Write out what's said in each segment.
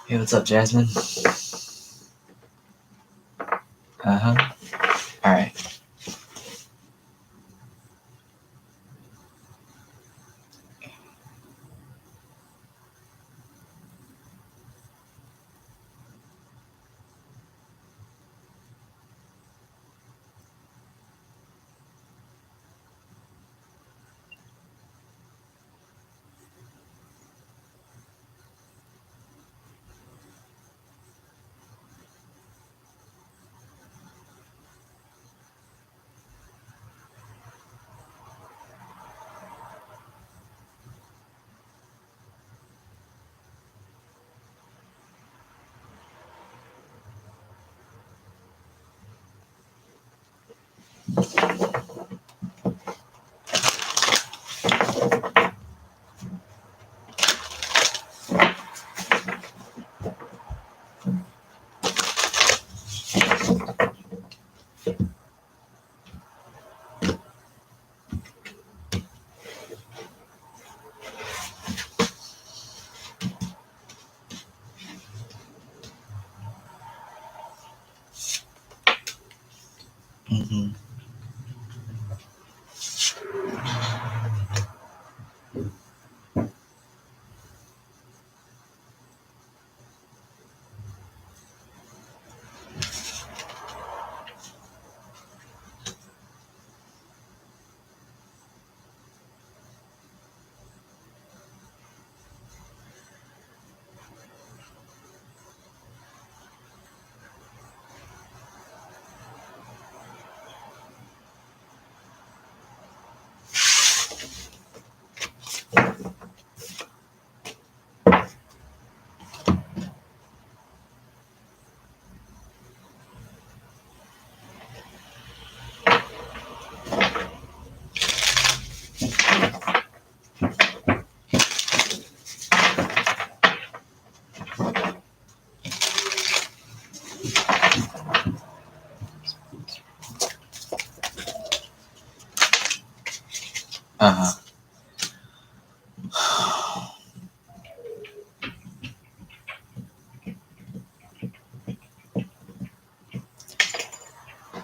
Hey, what's up, Jasmine? Uh-huh. All right. Mm-hmm. Uh-huh.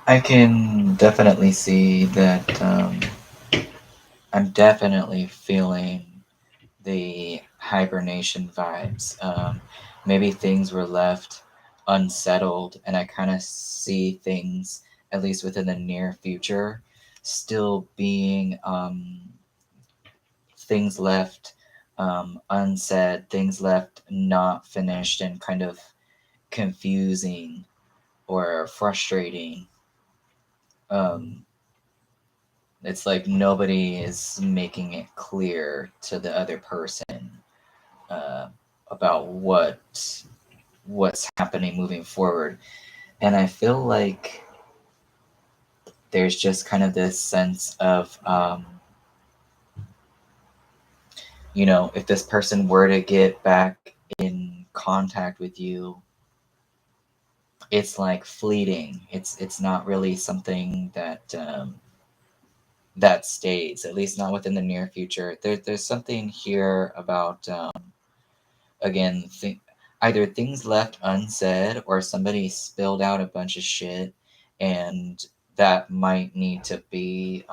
I can definitely see that I'm definitely feeling the hibernation vibes. maybe things were left unsettled, and I kind of see things, at least within the near future, still being things left unsaid, things left not finished, and kind of confusing or frustrating. Um, it's like nobody is making it clear to the other person uh, about what's happening moving forward, and I feel like there's just kind of this sense of if this person were to get back in contact with you, it's like fleeting. It's not really something that stays, at least not within the near future. There's something here about again, either things left unsaid or somebody spilled out a bunch of shit, and that might need to be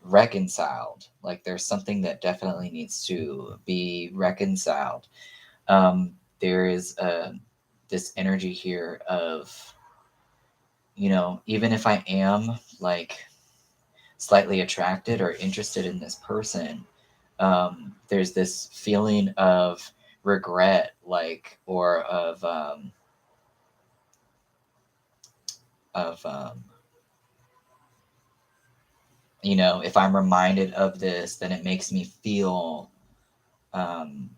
reconciled. Like there's something that definitely needs to be reconciled. There is this energy here of, even if I am like slightly attracted or interested in this person, there's this feeling of regret, like, or of if I'm reminded of this, then it makes me feel um,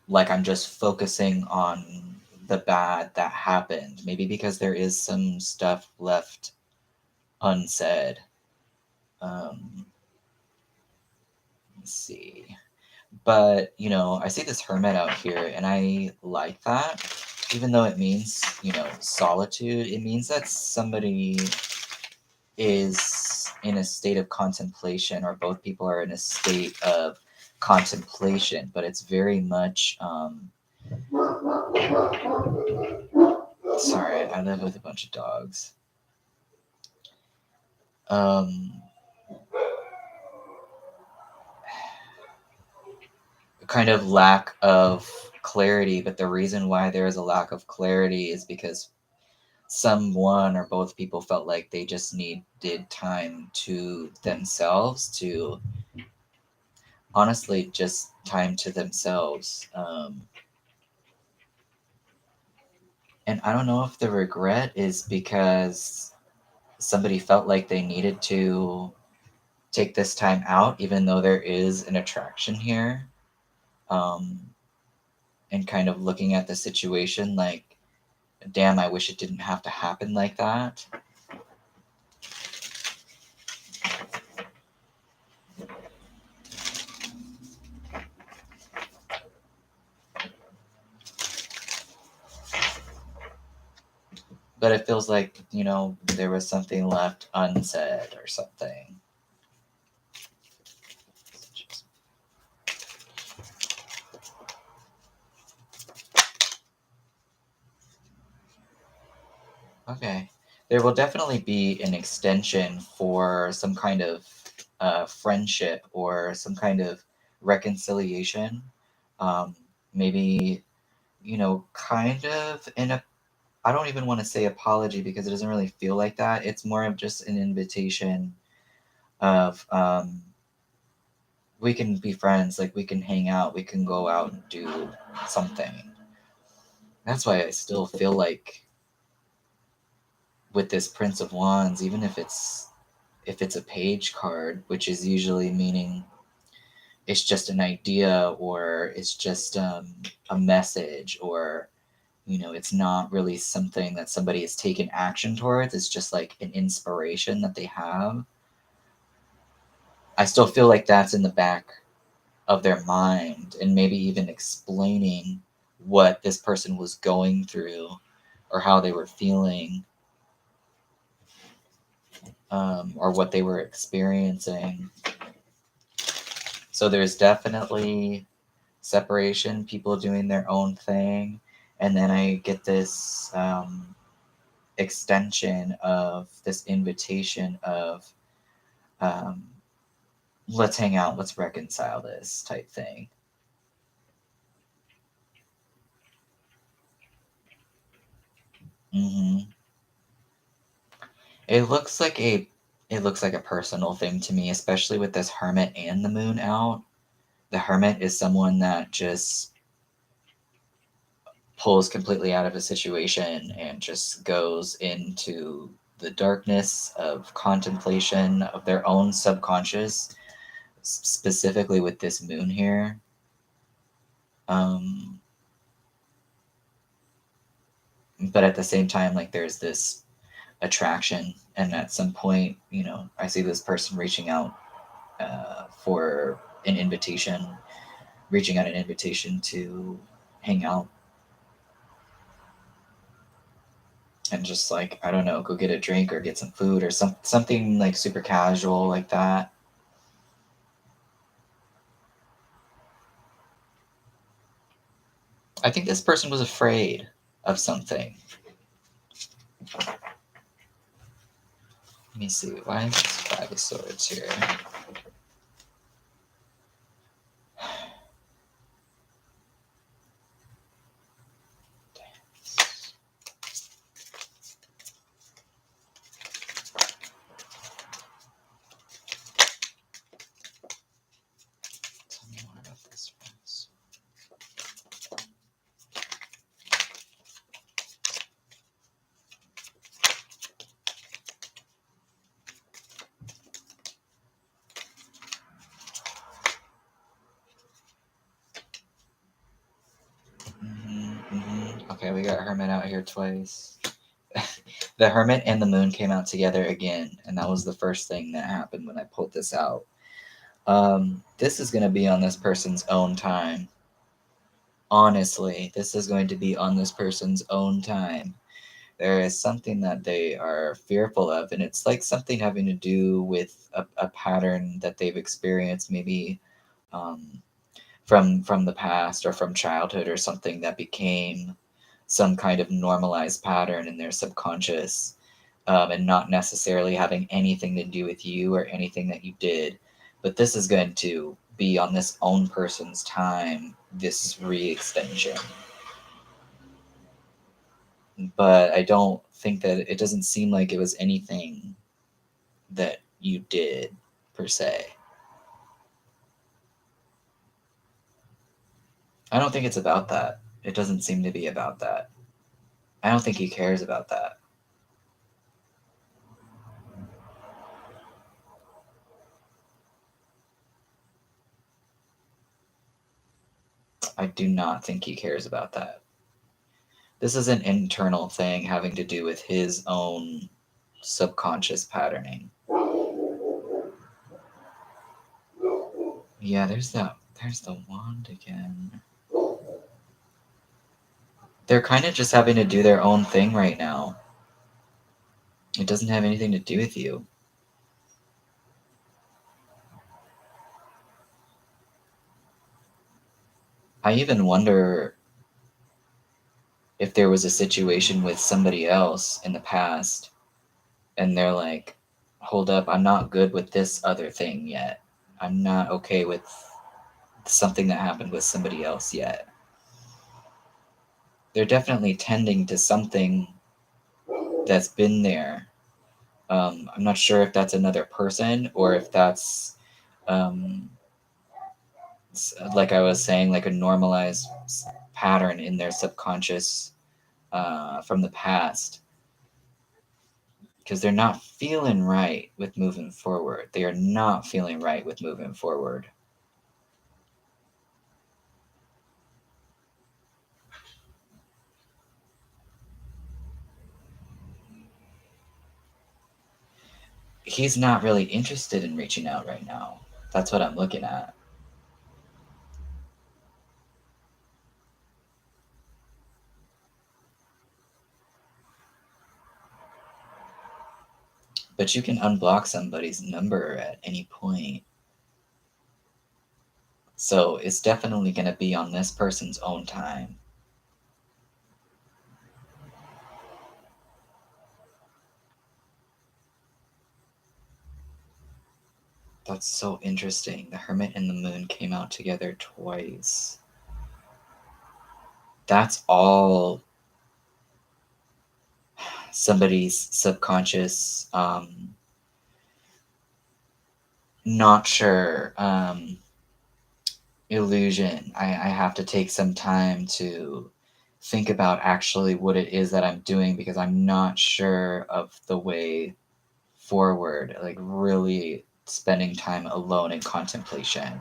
like I'm just focusing on the bad that happened. Maybe because there is some stuff left unsaid. Um, let's see. But, I see this hermit out here, and I like that. Even though it means, solitude, it means that somebody is in a state of contemplation, or both people are in a state of contemplation, but it's very much sorry, I live with a bunch of dogs. um Kind of lack of clarity, but the reason why there is a lack of clarity is because someone or both people felt like they just needed time to themselves, to honestly just time to themselves. And I don't know if the regret is because somebody felt like they needed to take this time out, even though there is an attraction here, um, and kind of looking at the situation like, damn, I wish it didn't have to happen like that. But it feels like, there was something left unsaid or something. Okay. There will definitely be an extension for some kind of friendship or some kind of reconciliation. Um, Maybe, kind of in a, I don't even want to say apology because it doesn't really feel like that. It's more of just an invitation of, we can be friends, like we can hang out, we can go out and do something. That's why I still feel like with this Prince of Wands, even if it's a page card, which is usually meaning it's just an idea, or it's just a message, or it's not really something that somebody has taken action towards. It's just like an inspiration that they have. I still feel like that's in the back of their mind, and maybe even explaining what this person was going through or how they were feeling, or what they were experiencing. So there's definitely separation, people doing their own thing, and then I get this extension of this invitation of, um, let's hang out, let's reconcile this type thing. Hmm. It looks like a personal thing to me, especially with this Hermit and the Moon out. The Hermit is someone that just pulls completely out of a situation and just goes into the darkness of contemplation of their own subconscious, specifically with this moon here. Um, but at the same time, like there's this attraction, and at some point, I see this person for an invitation, reaching out an invitation to hang out and just like I don't know, go get a drink or get some food or something like super casual like that. I think this person was afraid of something. Let me see. Why is this Five of Swords here? Tell me more about this one. Okay, we got Hermit out here twice. The Hermit and the Moon came out together again, and that was the first thing that happened when I pulled this out. This is going to be on this person's own time. Honestly, this is going to be on this person's own time. There is something that they are fearful of, and it's like something having to do with a pattern that they've experienced, maybe um, from the past or from childhood, or something that became some kind of normalized pattern in their subconscious, and not necessarily having anything to do with you or anything that you did. But this is going to be on this own person's time, this re-extension. But I don't think that it doesn't seem like it was anything that you did per se. I don't think it's about that. It doesn't seem to be about that. I don't think he cares about that. I do not think he cares about that. This is an internal thing having to do with his own subconscious patterning. Yeah, there's the wand again. They're kind of just having to do their own thing right now. It doesn't have anything to do with you. I even wonder if there was a situation with somebody else in the past and they're like, hold up, I'm not good with this other thing yet. I'm not okay with something that happened with somebody else yet. They're definitely tending to something that's been there. I'm not sure if that's another person or if that's, um, like I was saying, like a normalized pattern in their subconscious from the past, because they're not feeling right with moving forward. They are not feeling right with moving forward. He's not really interested in reaching out right now. That's what I'm looking at. But you can unblock somebody's number at any point. So it's definitely going to be on this person's own time. That's so interesting. The Hermit and the Moon came out together twice. That's all. somebody's subconscious, not sure, illusion. I have to take some time to think about actually what it is that I'm doing, because I'm not sure of the way forward, like really spending time alone in contemplation.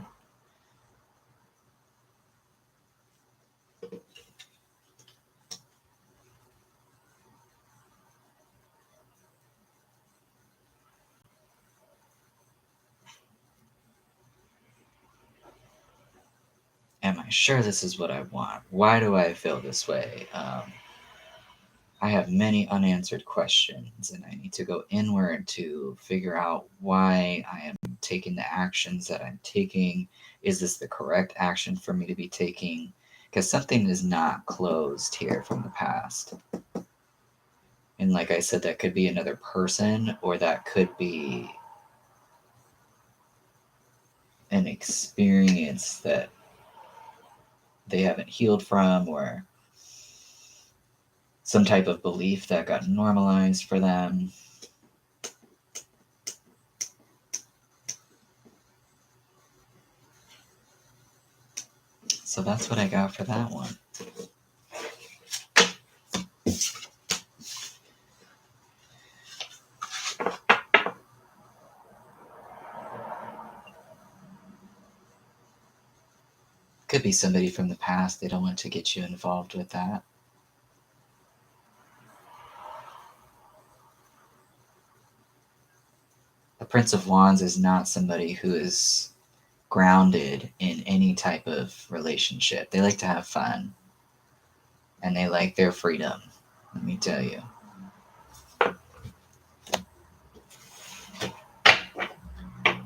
Am I sure this is what I want? Why do I feel this way? I have many unanswered questions, and I need to go inward to figure out why I am taking the actions that I'm taking. Is this the correct action for me to be taking? Because something is not closed here from the past. And like I said, that could be another person, or that could be an experience that they haven't healed from, or some type of belief that got normalized for them. So that's what I got for that one. Could be somebody from the past. They don't want to get you involved with that. The Prince of Wands is not somebody who is grounded in any type of relationship. They like to have fun, and they like their freedom, let me tell you.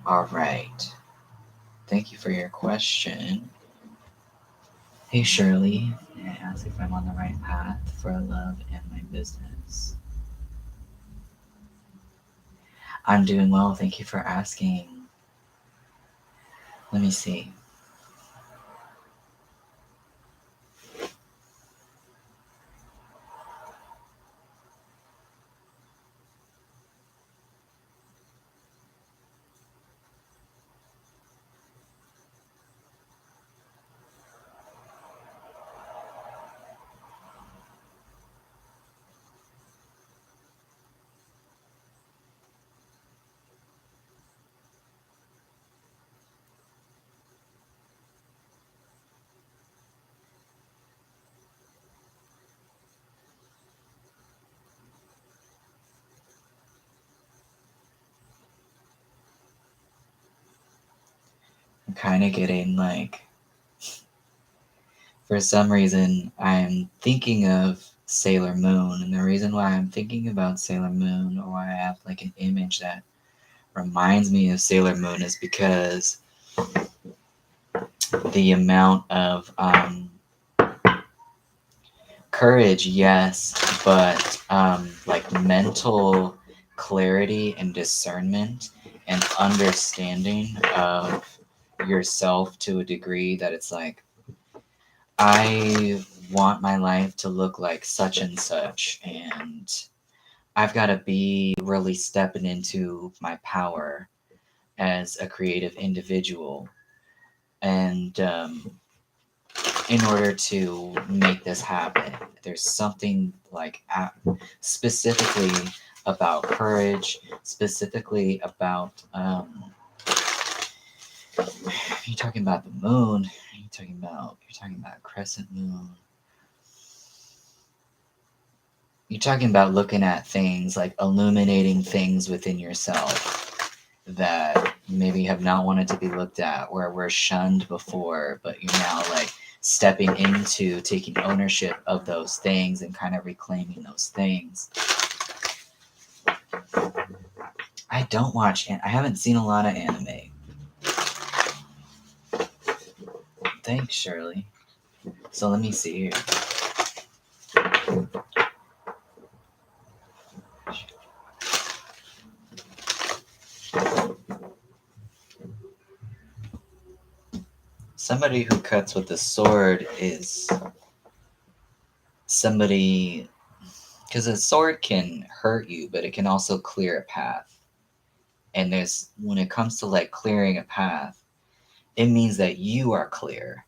All right. Thank you for your question. Hey Shirley, may I ask if I'm on the right path for love and my business? I'm doing well, thank you for asking. Let me see. I'm kind of getting like, for some reason, I'm thinking of Sailor Moon, and the reason why I'm thinking about Sailor Moon, or why I have like an image that reminds me of Sailor Moon, is because the amount of courage, yes, but like mental clarity and discernment and understanding of yourself to a degree that it's like, I want my life to look like such and such, and I've got to be really stepping into my power as a creative individual. And in order to make this happen, there's something like specifically about courage, specifically about, you're talking about the moon, you're talking about crescent moon. You're talking about looking at things, like illuminating things within yourself that maybe have not wanted to be looked at, or were shunned before, but you're now like stepping into taking ownership of those things and kind of reclaiming those things. I don't watch, I haven't seen a lot of anime. Thanks, Shirley. So let me see here. Somebody who cuts with the sword is somebody Because a sword can hurt you, but it can also clear a path. And when it comes to like clearing a path, it means that you are clear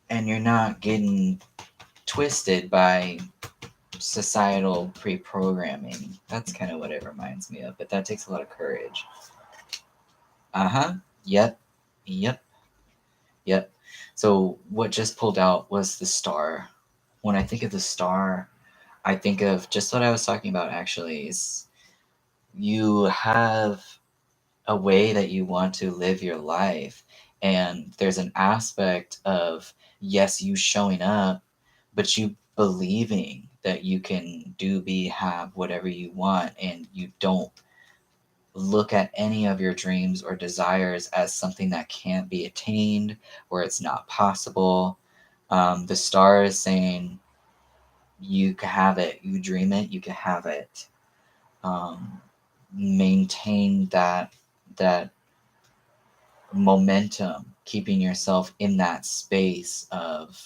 and you're not getting twisted by societal pre-programming. That's kind of what it reminds me of, but that takes a lot of courage. Yep. Yep. Yep. So what just pulled out was the star. When I think of the star, I think of just what I was talking about actually is you have a way that you want to live your life, and there's an aspect of, yes, you showing up, but you believing that you can do, be, have whatever you want, and you don't look at any of your dreams or desires as something that can't be attained or it's not possible. The star is saying you can have it, you dream it, you can have it. Maintain that momentum, keeping yourself in that space of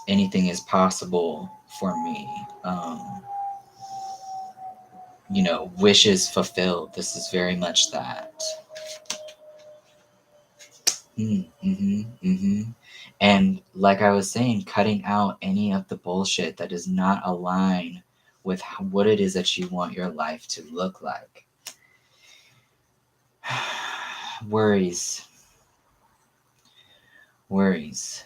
anything is possible for me. Wishes fulfilled. This is very much that. And like I was saying, cutting out any of the bullshit that does not align with what it is that you want your life to look like. Worries. Worries.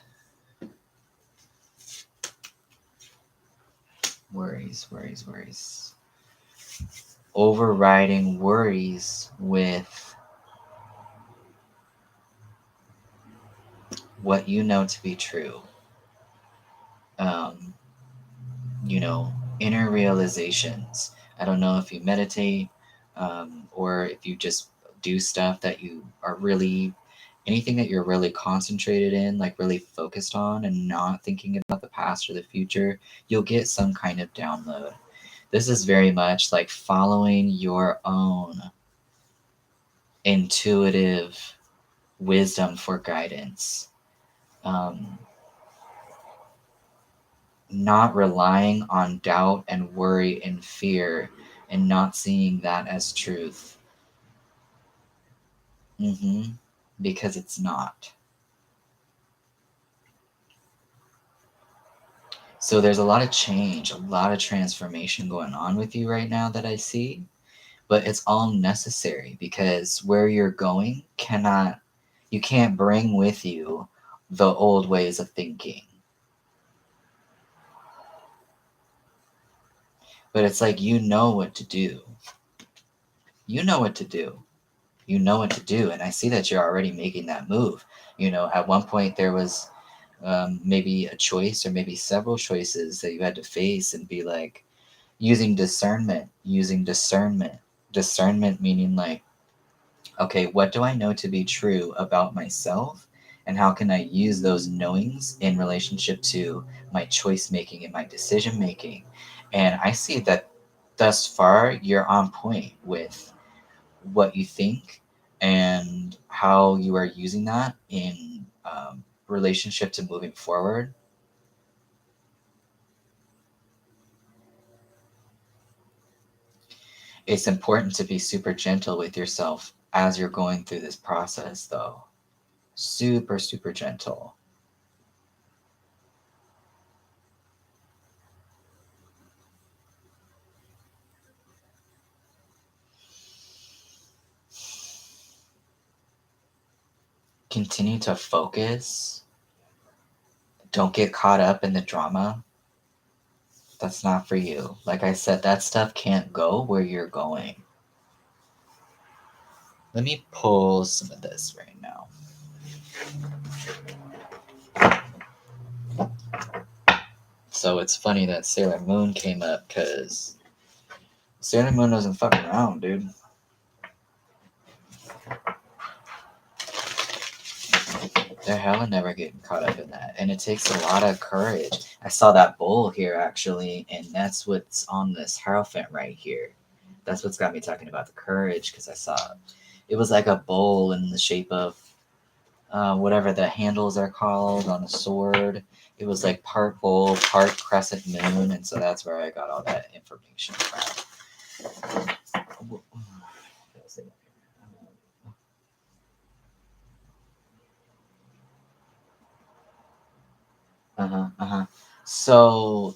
Worries, worries, worries. Overriding worries with what you know to be true. Um, Inner realizations. I don't know if you meditate, or if you just do stuff that you are really, anything that you're really concentrated in, like really focused on and not thinking about the past or the future, you'll get some kind of download. This is very much like following your own intuitive wisdom for guidance. Not relying on doubt and worry and fear and not seeing that as truth. Because it's not. So there's a lot of change, a lot of transformation going on with you right now that I see, but it's all necessary because where you're going you can't bring with you the old ways of thinking. But it's like, you know what to do. You know what to do. You know what to do. And I see that you're already making that move. At one point there was maybe a choice or maybe several choices that you had to face and be like, using discernment. Discernment meaning like, okay, what do I know to be true about myself? And how can I use those knowings in relationship to my choice making and my decision making? And I see that thus far you're on point with what you think and how you are using that in relationship to moving forward. It's important to be super gentle with yourself as you're going through this process, though. Super, super gentle. Continue to focus. Don't get caught up in the drama. That's not for you. Like I said, that stuff can't go where you're going. Let me pull some of this right now. So it's funny that Sailor Moon came up because Sailor Moon doesn't fuck around, dude. They're hella never getting caught up in that. And it takes a lot of courage. I saw that bowl here actually, and that's what's on this Hierophant right here. That's what's got me talking about the courage, because I saw it was like a bowl in the shape of whatever the handles are called on a sword. It was like part bull, part crescent moon, and so that's where I got all that information from. So,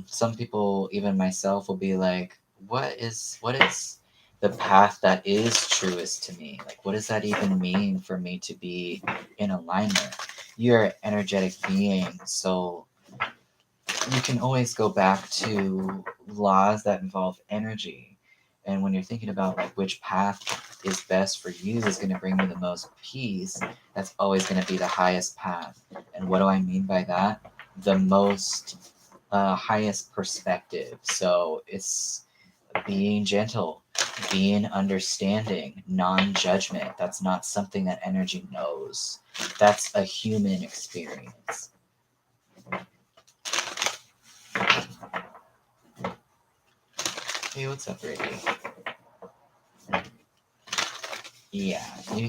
some people, even myself, will be like, what is the path that is truest to me? Like, what does that even mean for me to be in alignment? You're an energetic being, so you can always go back to laws that involve energy. And when you're thinking about like which path is best for you is going to bring you the most peace, that's always going to be the highest path. And what do I mean by that? The most highest perspective. So it's being gentle, being understanding, non-judgment. That's not something that energy knows. That's a human experience. Hey, what's up, Ricky? Yeah,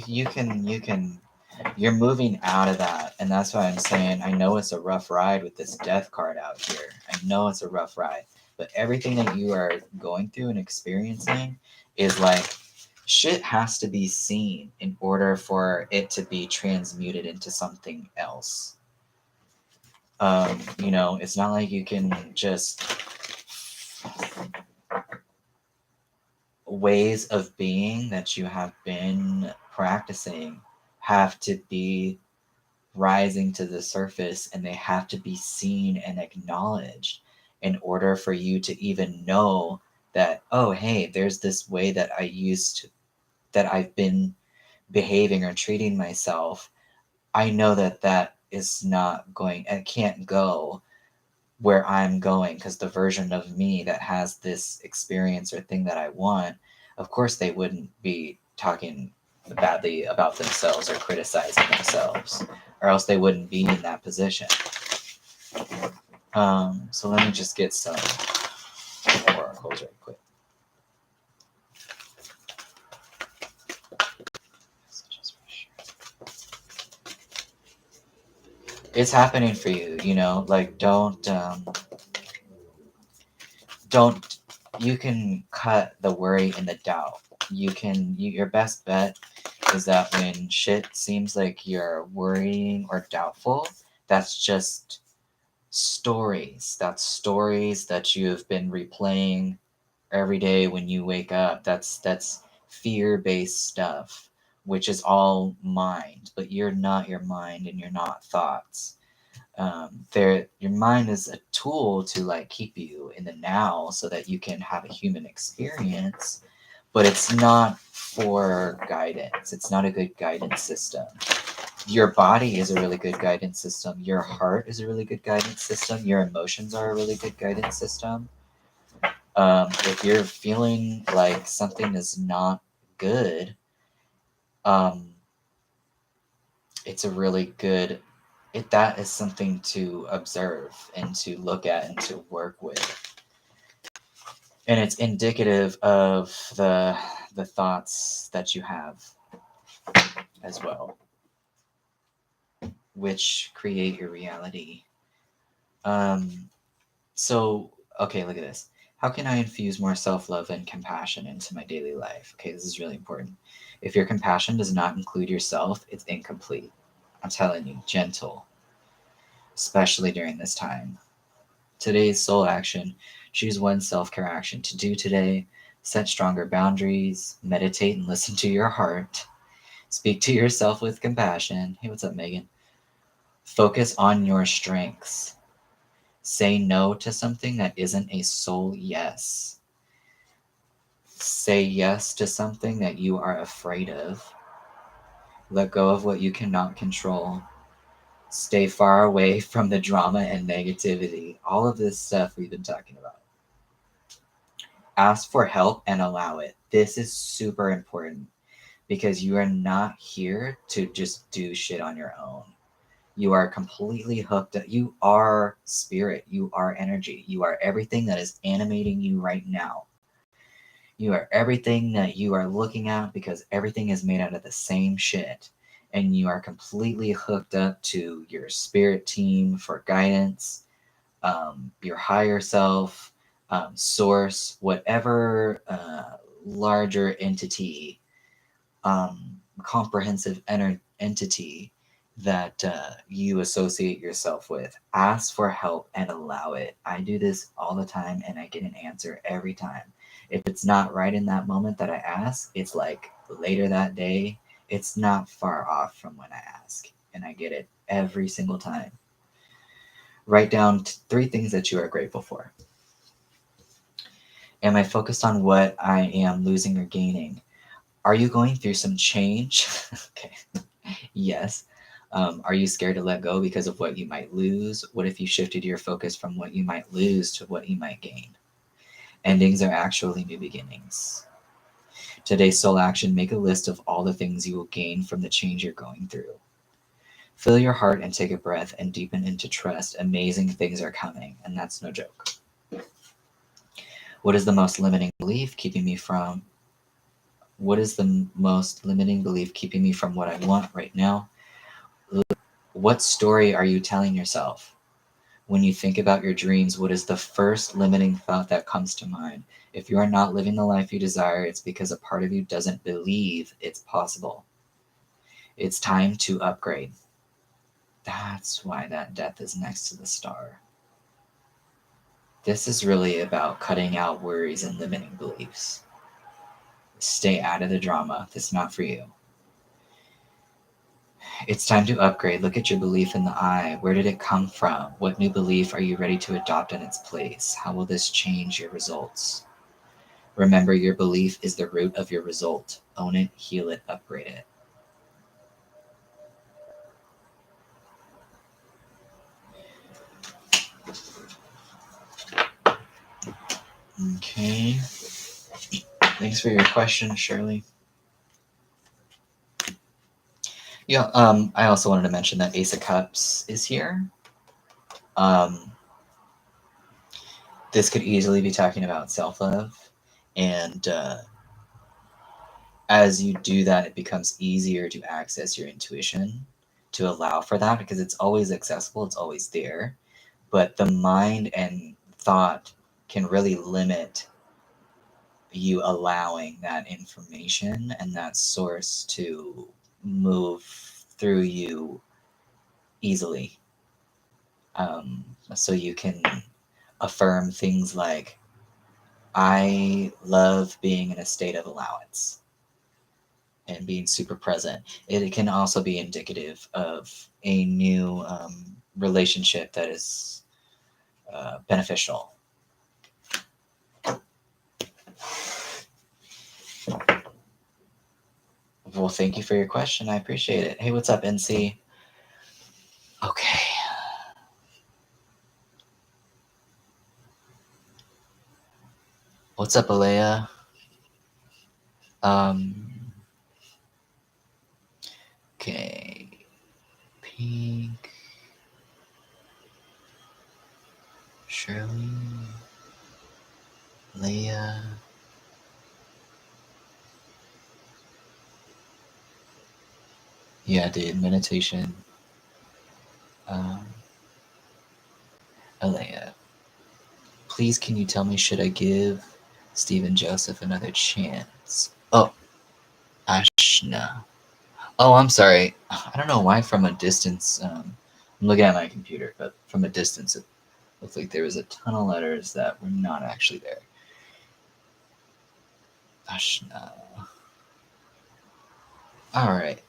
you're moving out of that, and that's why I'm saying I know it's a rough ride with this death card out here. I know it's a rough ride, but everything that you are going through and experiencing is like shit has to be seen in order for it to be transmuted into something else. It's not like you can just ways of being that you have been practicing have to be rising to the surface, and they have to be seen and acknowledged in order for you to even know that, oh hey, there's this way that that I've been behaving or treating myself. I know that that is not going and can't go where I'm going, because the version of me that has this experience or thing that I want, of course they wouldn't be talking badly about themselves or criticizing themselves, or else they wouldn't be in that position. So let me just get some oracles right quick. It's happening for you, like don't you can cut the worry and the doubt. Your best bet is that when shit seems like you're worrying or doubtful, that's just stories. That's stories that you've been replaying every day when you wake up. That's fear-based stuff, which is all mind, but you're not your mind and you're not thoughts. Your mind is a tool to like keep you in the now so that you can have a human experience, but it's not for guidance. It's not a good guidance system. Your body is a really good guidance system. Your heart is a really good guidance system. Your emotions are a really good guidance system. If you're feeling like something is not good, it's a really good that is something to observe and to look at and to work with. And it's indicative of the thoughts that you have as well, which create your reality. So okay, look at this. How can I infuse more self-love and compassion into my daily life? Okay, this is really important. If your compassion does not include yourself, it's incomplete. I'm telling you, gentle, especially during this time. Today's soul action: choose one self-care action to do today. Set stronger boundaries, meditate and listen to your heart. Speak to yourself with compassion. Hey, what's up, Megan? Focus on your strengths. Say no to something that isn't a soul yes. Say yes to something that you are afraid of. Let go of what you cannot control. Stay far away from the drama and negativity. All of this stuff we've been talking about. Ask for help and allow it. This is super important because you are not here to just do shit on your own. You are completely hooked up. You are spirit. You are energy. You are everything that is animating you right now. You are everything that you are looking at, because everything is made out of the same shit. and you are completely hooked up to your spirit team for guidance, your higher self, source, whatever larger entity, comprehensive entity that you associate yourself with. Ask for help and allow it. I do this all the time and I get an answer every time. If it's not right in that moment that I ask, it's like later that day. It's not far off from when I ask, and I get it every single time. Write down 3 things that you are grateful for. Am I focused on what I am losing or gaining? Are you going through some change? Okay. Yes. Are you scared to let go because of what you might lose? What if you shifted your focus from what you might lose to what you might gain? Endings are actually new beginnings. Today's soul action: make a list of all the things you will gain from the change you're going through. Fill your heart and take a breath and deepen into trust. Amazing things are coming, and that's no joke. What is the most limiting belief keeping me from what I want right now? What story are you telling yourself? When you think about your dreams, what is the first limiting thought that comes to mind? If you are not living the life you desire, it's because a part of you doesn't believe it's possible. It's time to upgrade. That's why that death is next to the star. This is really about cutting out worries and limiting beliefs. Stay out of the drama. This is not for you. It's time to upgrade. Look at your belief in the eye. Where did it come from? What new belief are you ready to adopt in its place? How will this change your results? Remember, your belief is the root of your result. Own it, heal it, upgrade it. Okay. Thanks for your question, Shirley. Yeah, I also wanted to mention that Ace of Cups is here. This could easily be talking about self-love, and as you do that, it becomes easier to access your intuition, to allow for that, because it's always accessible, it's always there. But the mind and thought can really limit you allowing that information and that source to move through you easily. So you can affirm things like, I love being in a state of allowance and being super present. It can also be indicative of a new relationship that is beneficial. Well, thank you for your question. I appreciate it. Hey, what's up, NC? Okay. What's up, Alea? Okay. Pink. Shirley. Leah. Yeah, dude, meditation. Alea. Please, can you tell me, should I give Stephen Joseph another chance? Oh, Ashna. Oh, I'm sorry. I don't know why from a distance. I'm looking at my computer, but from a distance, it looked like there was a ton of letters that were not actually there. Ashna. All right.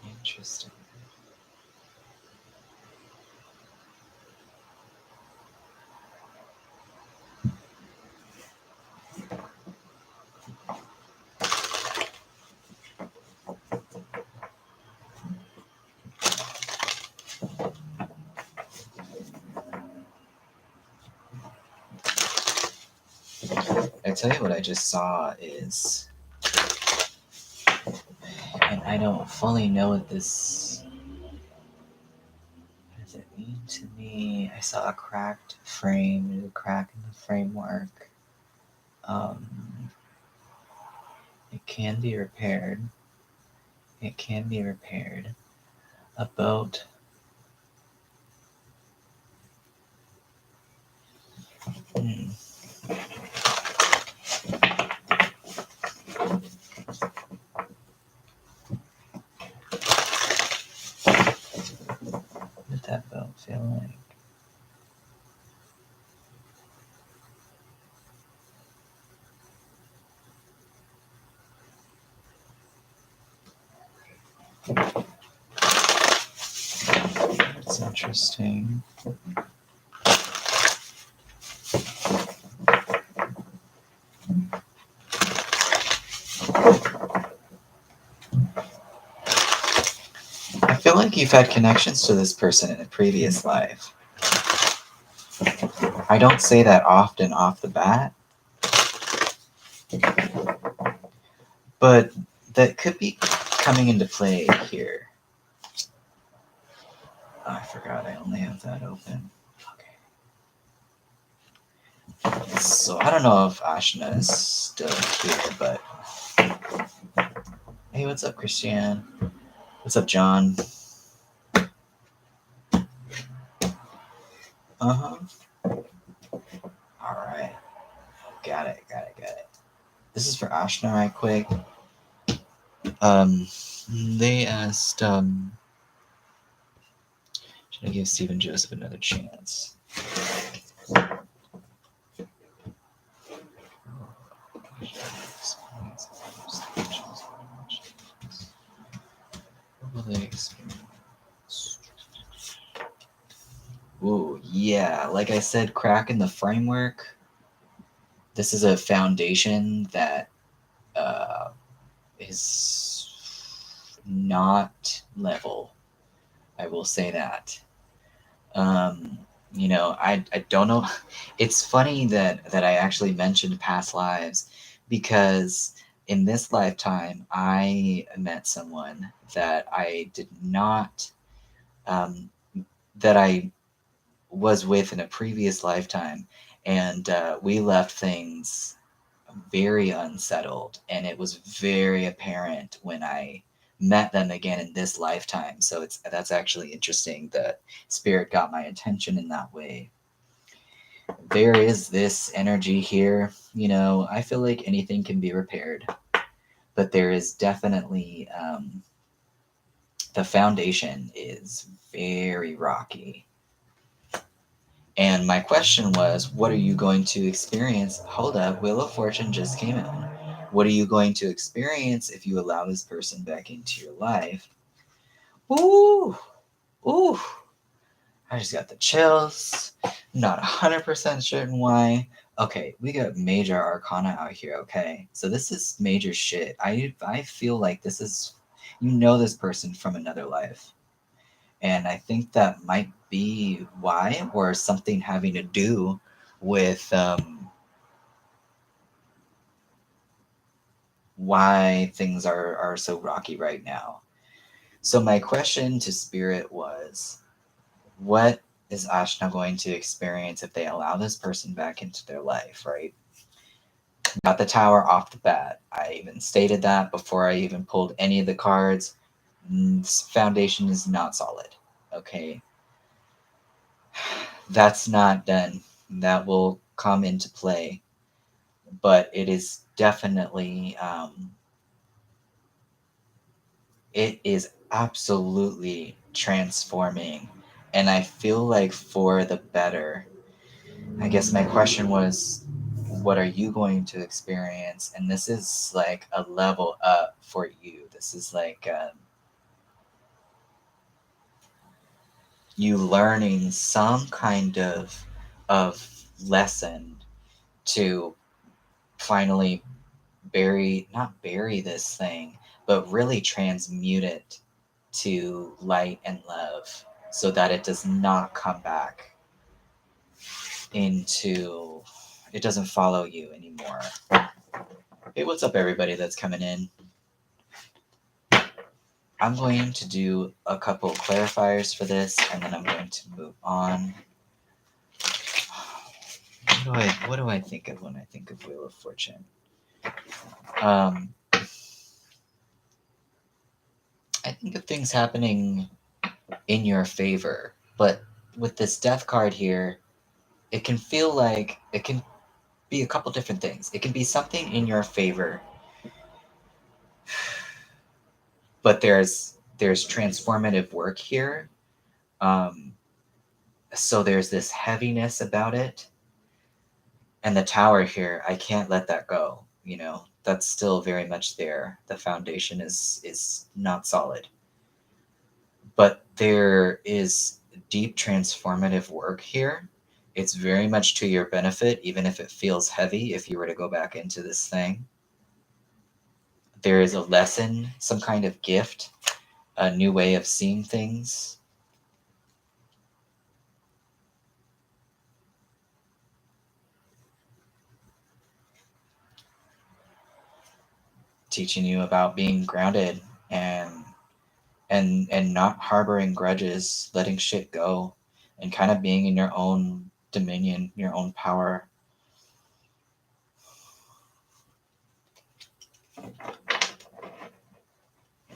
Interesting. tell you what I just saw is, and I don't fully know what this, what does it mean to me? I saw a cracked frame, there's a crack in the framework. It can be repaired. It can be repaired. A boat. What did that boat feel like? That's interesting. I feel like you've had connections to this person in a previous life. I don't say that often off the bat, but that could be coming into play here. Oh, I forgot I only have that open. Okay. So I don't know if Ashna is still here, but hey, what's up, Christiane? What's up, John? Uh-huh. All right. Got it. This is for Ashna right quick. They asked, should I give Stephen Joseph another chance? What will they experience? Ooh, yeah. Like I said, crack in the framework. This is a foundation that is not level. I will say that. I don't know. It's funny that I actually mentioned past lives because in this lifetime I met someone that I did not that I was with in a previous lifetime, and we left things very unsettled, and it was very apparent when I met them again in this lifetime. So that's actually interesting that spirit got my attention in that way. There is this energy here. I feel like anything can be repaired, but there is definitely the foundation is very rocky. And my question was, what are you going to experience? Hold up, Wheel of Fortune just came in. What are you going to experience if you allow this person back into your life? Ooh, ooh. I just got the chills. Not 100% certain why. Okay, we got major arcana out here, okay? So this is major shit. I feel like this is, this person from another life. And I think that might be why, or something having to do with why things are so rocky right now. So my question to Spirit was, what is Ashna going to experience if they allow this person back into their life, right? Got the Tower off the bat. I even stated that before I even pulled any of the cards. This foundation is not solid, okay? That's not done. That will come into play. But it is definitely, it is absolutely transforming. And I feel like for the better. I guess my question was, what are you going to experience? And this is like a level up for you. This is like you learning some kind of lesson to finally not bury this thing, but really transmute it to light and love so that it does not come back into it doesn't follow you anymore. Hey, what's up, everybody that's coming in? I'm going to do a couple clarifiers for this, and then I'm going to move on. What do I think of when I think of Wheel of Fortune? I think of things happening in your favor, but with this Death card here, it can feel like it can be a couple different things. It can be something in your favor, but there's transformative work here. So there's this heaviness about it. And the Tower here, I can't let that go. You know, that's still very much there. The foundation is not solid. But there is deep transformative work here. It's very much to your benefit, even if it feels heavy if you were to go back into this thing. There is a lesson, some kind of gift, a new way of seeing things. Teaching you about being grounded and not harboring grudges, letting shit go, and kind of being in your own dominion, your own power.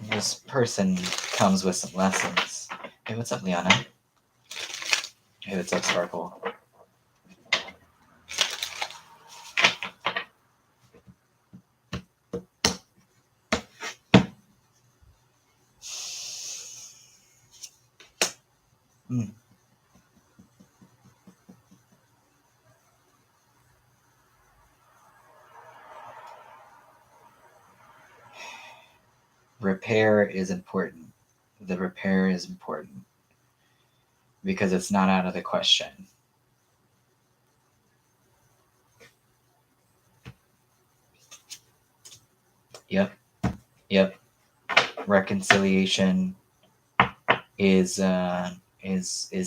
This person comes with some lessons. Hey, what's up, Liana? Hey, what's up, Sparkle? Repair is important. The repair is important because it's not out of the question. Yep. Reconciliation is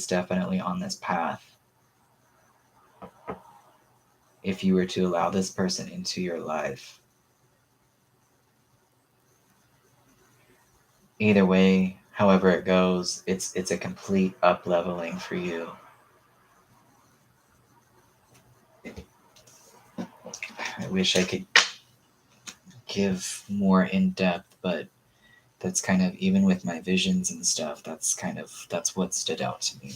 definitely on this path. If you were to allow this person into your life. Either way, however it goes, it's a complete up-leveling for you. I wish I could give more in-depth, but that's kind of, even with my visions and stuff, that's what stood out to me.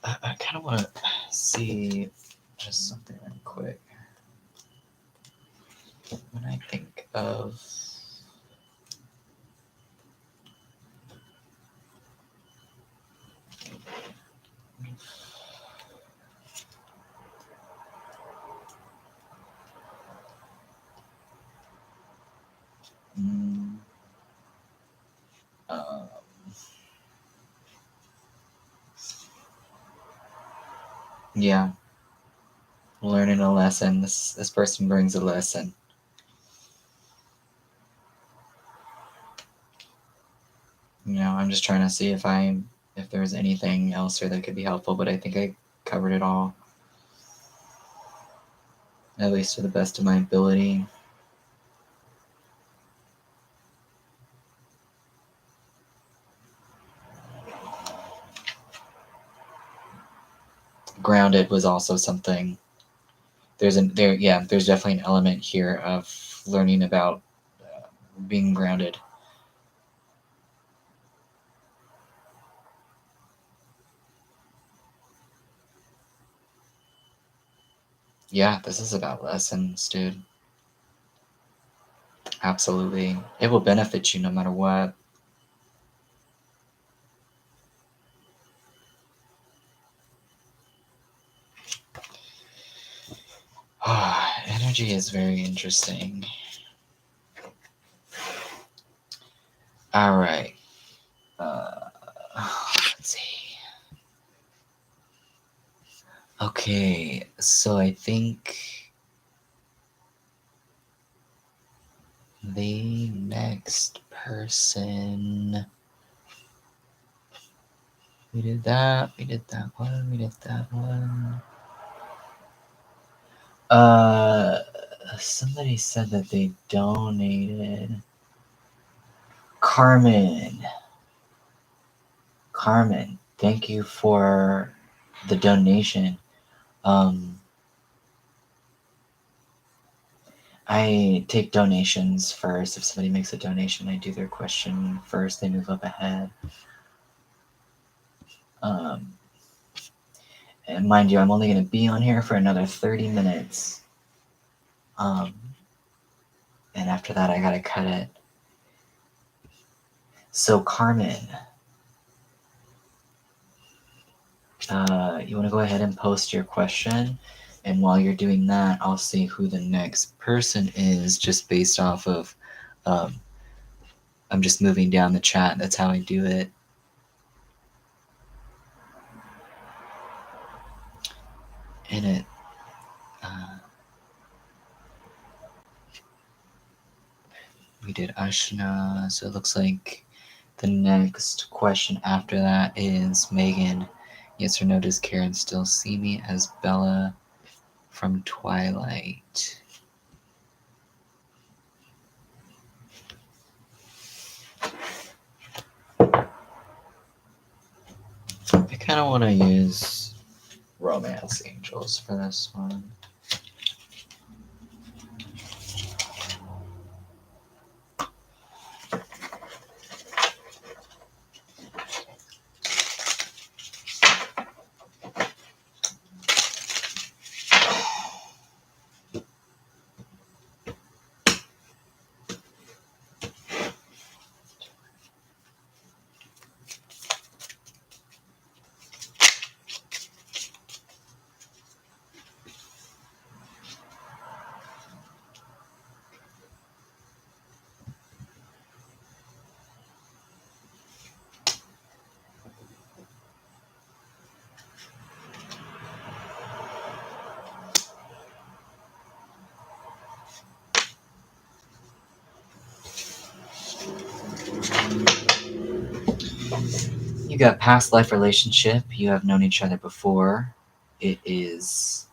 I kind of want to see just something really quick. When I think of yeah, learning a lesson. This person brings a lesson. You know, I'm just trying to see if there's anything else here that could be helpful, but I think I covered it all, at least to the best of my ability. Grounded was also something. There's definitely an element here of learning about being grounded. Yeah, this is about lessons, dude. Absolutely. It will benefit you no matter what. Energy is very interesting. All right. Let's see. Okay, so I think the next person. We did that one. Somebody said that they donated. Carmen, thank you for the donation. I take donations first. If somebody makes a donation, I do their question first. They move up ahead. And mind you, I'm only going to be on here for another 30 minutes. And after that, I got to cut it. So, Carmen, you want to go ahead and post your question? And while you're doing that, I'll see who the next person is just based off of, I'm just moving down the chat. That's how I do it. And it, we did Ashna, so it looks like the next question after that is Megan. Yes or no, does Karen still see me as Bella from Twilight? I kind of want to use Romance Angels for this one. You got past life relationship. You have known each other before. It's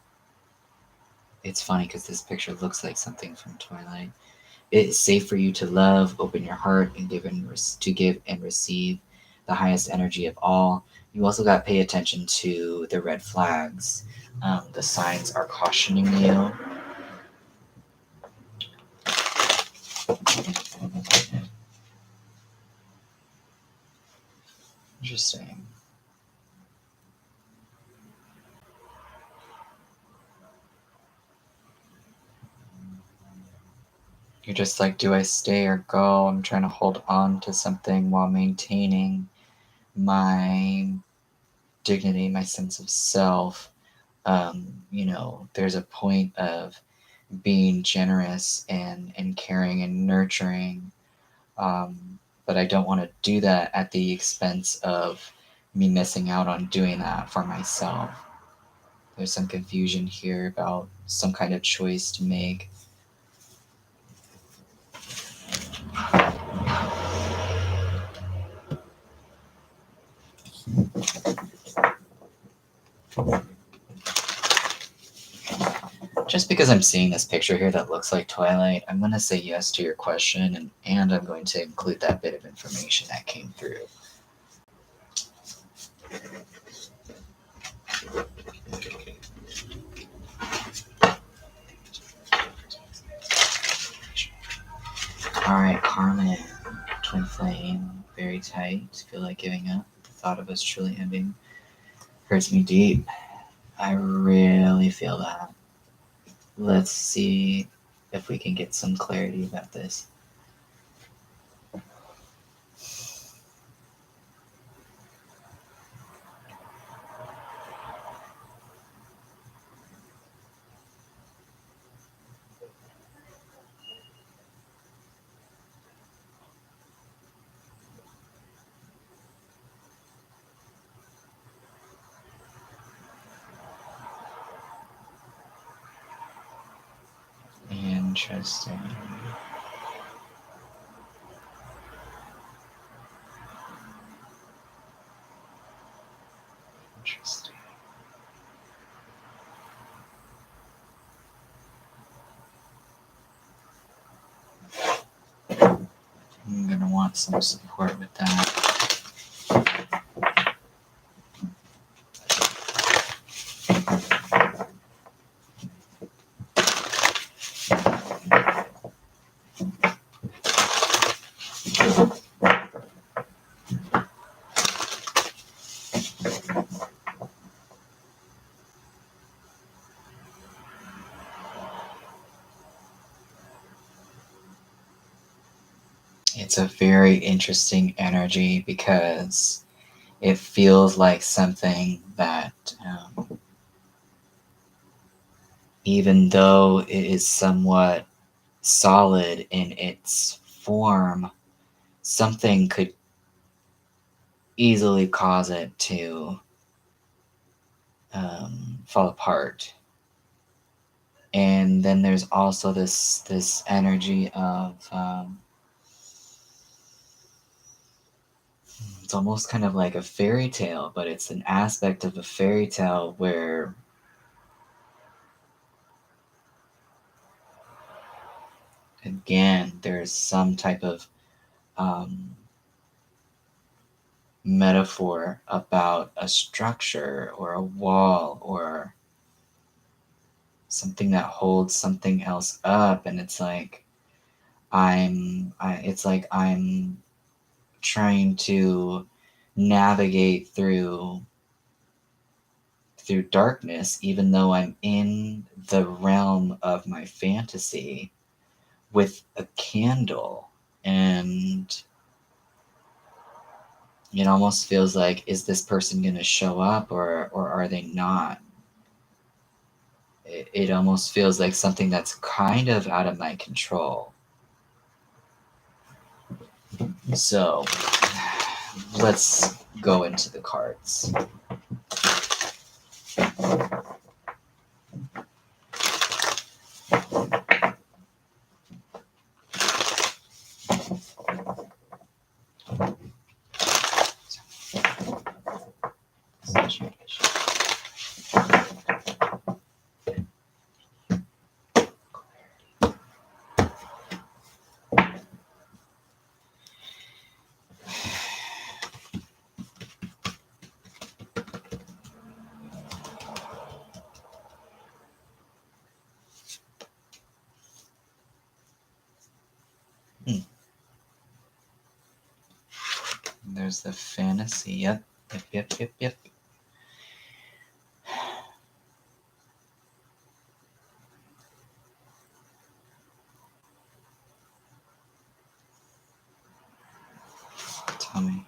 funny because this picture looks like something from Twilight. It is safe for you to love, open your heart, and give and receive the highest energy of all. You also got to pay attention to the red flags. The signs are cautioning you. Interesting. You're just like, do I stay or go? I'm trying to hold on to something while maintaining my dignity, my sense of self. There's a point of being generous and caring and nurturing. But I don't want to do that at the expense of me missing out on doing that for myself. There's some confusion here about some kind of choice to make. Just because I'm seeing this picture here that looks like Twilight, I'm going to say yes to your question, and I'm going to include that bit of information that came through. Alright, Carmen, twin flame, very tight, feel like giving up. The thought of us truly ending hurts me deep. I really feel that. Let's see if we can get some clarity about this. Interesting. Interesting. want some support with that. It's a very interesting energy because it feels like something that, even though it is somewhat solid in its form, something could easily cause it to fall apart. And then there's also this energy of it's almost kind of like a fairy tale, but it's an aspect of a fairy tale where again there's some type of metaphor about a structure or a wall or something that holds something else up, and it's like it's like I'm trying to navigate through darkness, even though I'm in the realm of my fantasy with a candle. And it almost feels like, is this person going to show up, or are they not? It almost feels like something that's kind of out of my control. So let's go into the cards. There's the fantasy. Yep. Tell me.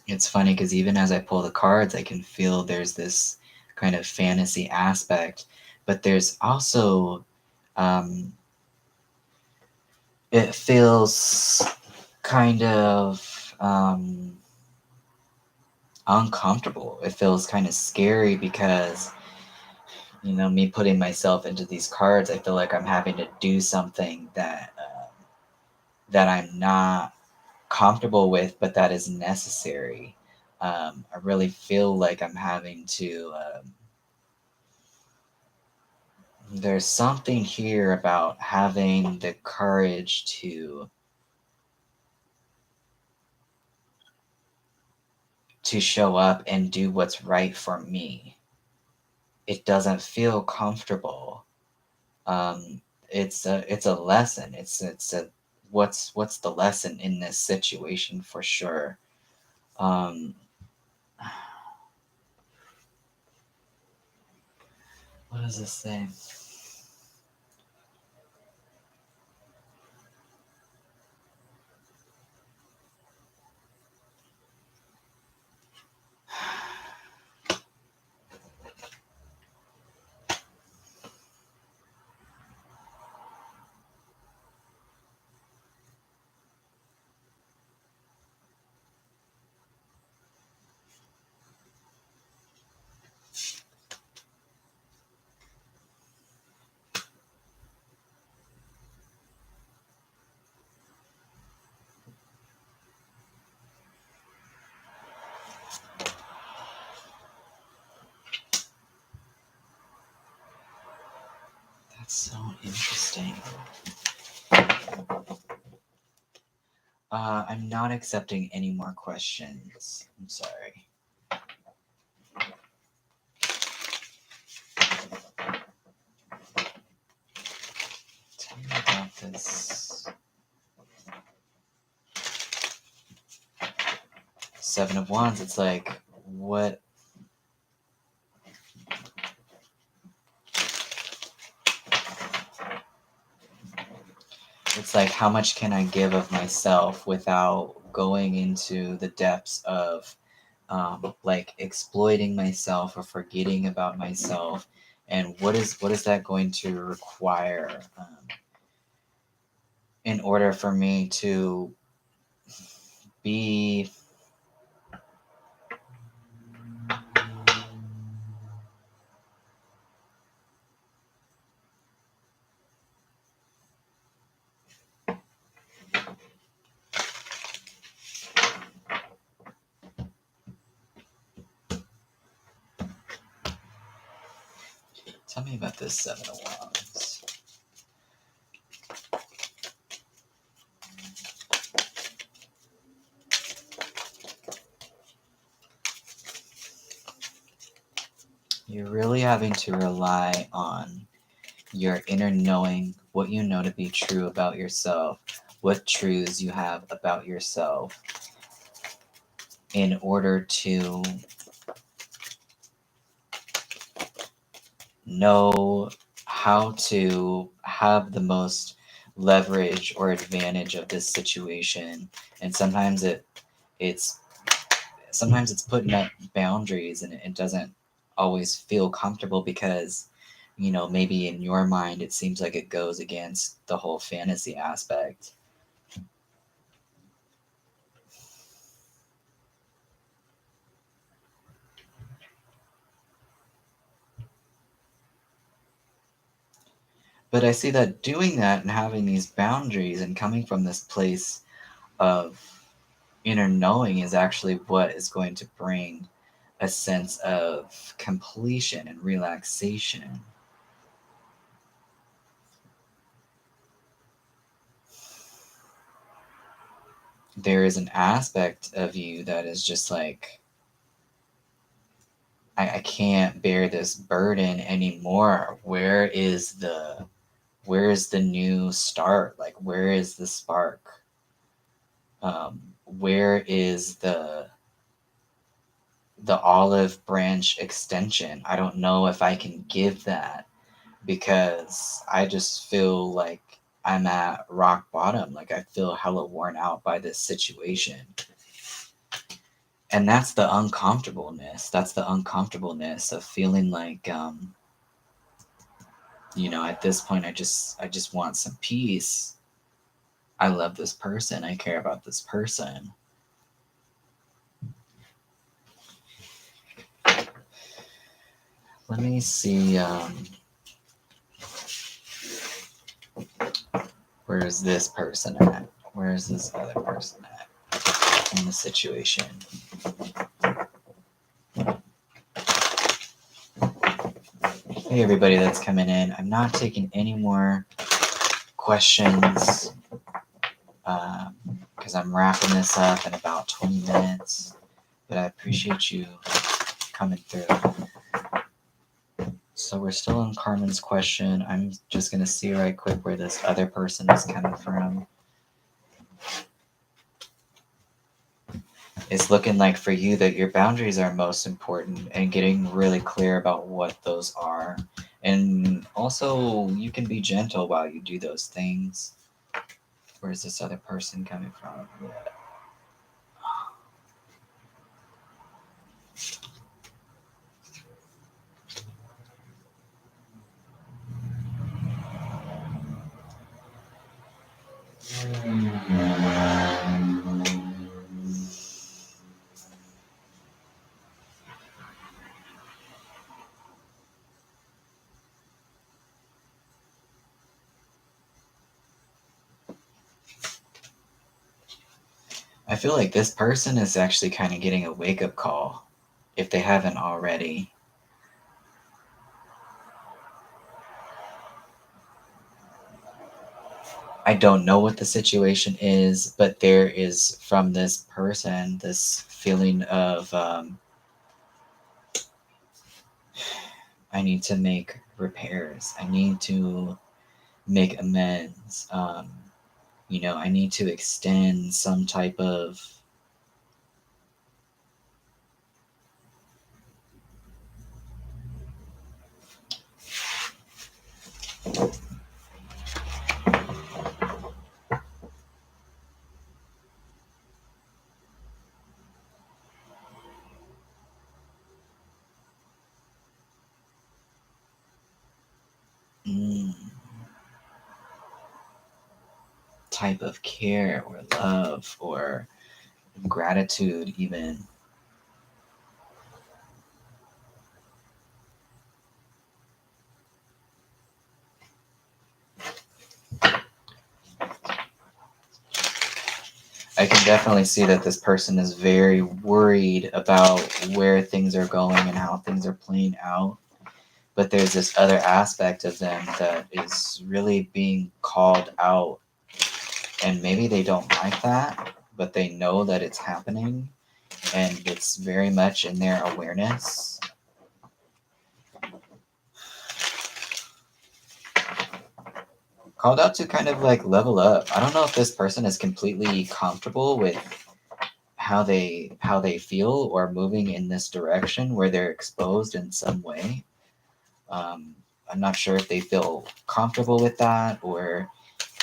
It's funny because even as I pull the cards, I can feel there's this kind of fantasy aspect, but there's also, it feels kind of uncomfortable. It feels kind of scary because, me putting myself into these cards, I feel like I'm having to do something that I'm not comfortable with, but that is necessary. I really feel like I'm having to. There's something here about having the courage to show up and do what's right for me. It doesn't feel comfortable. Um, it's a lesson. It's a what's the lesson in this situation for sure. Um, what does this say? So interesting. I'm not accepting any more questions. I'm sorry. Tell me about this. Seven of Wands, it's like, what? It's like, how much can I give of myself without going into the depths of like exploiting myself or forgetting about myself? And what is that going to require in order for me to be Tell me about this Seven of Wands. You're really having to rely on your inner knowing, what you know to be true about yourself, what truths you have about yourself, in order to know how to have the most leverage or advantage of this situation. And it's sometimes it's putting up boundaries, and it doesn't always feel comfortable because, you know, maybe in your mind it seems like it goes against the whole fantasy aspect. But I see that doing that and having these boundaries and coming from this place of inner knowing is actually what is going to bring a sense of completion and relaxation. There is an aspect of you that is just like, I can't bear this burden anymore. Where is the new start? Like, where is the spark? Where is the olive branch extension? I don't know if I can give that, because I just feel like I'm at rock bottom. Like, I feel hella worn out by this situation. And that's the uncomfortableness. That's the uncomfortableness of feeling like, you know, at this point, I just want some peace. I love this person. I care about this person. Let me see. Where is this person at? Where is this other person at in the situation? Hey, everybody that's coming in. I'm not taking any more questions because I'm wrapping this up in about 20 minutes. But I appreciate you coming through. So we're still on Carmen's question. I'm just going to see right quick where this other person is coming from. It's looking like for you that your boundaries are most important, and getting really clear about what those are. And also, you can be gentle while you do those things. Where's this other person coming from? Yeah. I feel like this person is actually kind of getting a wake-up call, if they haven't already. I don't know what the situation is, but there is from this person this feeling of I need to make repairs. I need to make amends. I need to extend some type of mm, type of care or love or gratitude even. I can definitely see that this person is very worried about where things are going and how things are playing out. But there's this other aspect of them that is really being called out. And maybe they don't like that, but they know that it's happening. And it's very much in their awareness. Called out to kind of like level up. I don't know if this person is completely comfortable with how they feel or moving in this direction where they're exposed in some way. I'm not sure if they feel comfortable with that or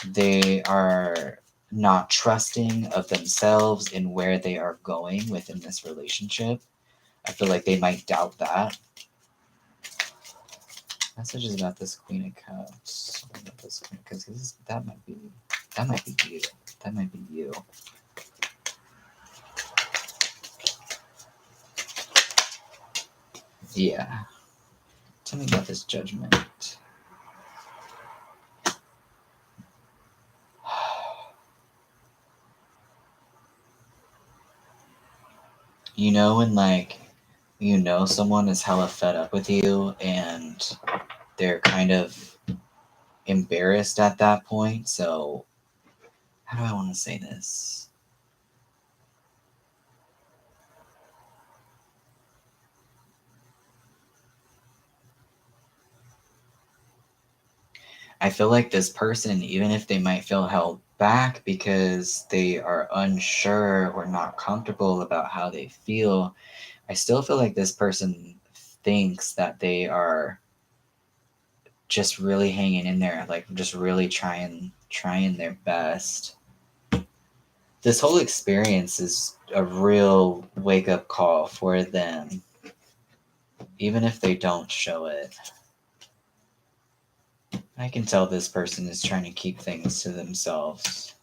they are not trusting of themselves in where they are going within this relationship. I feel like they might doubt that. Messages about this Queen of Cups. Because that might be you. That might be you. Yeah. Tell me about this Judgment. When someone is hella fed up with you and they're kind of embarrassed at that point. So how do I want to say this? I feel like this person, even if they might feel held back because they are unsure or not comfortable about how they feel, I still feel like this person thinks that they are just really hanging in there, like just really trying their best. This whole experience is a real wake up call for them, even if they don't show it. I can tell this person is trying to keep things to themselves.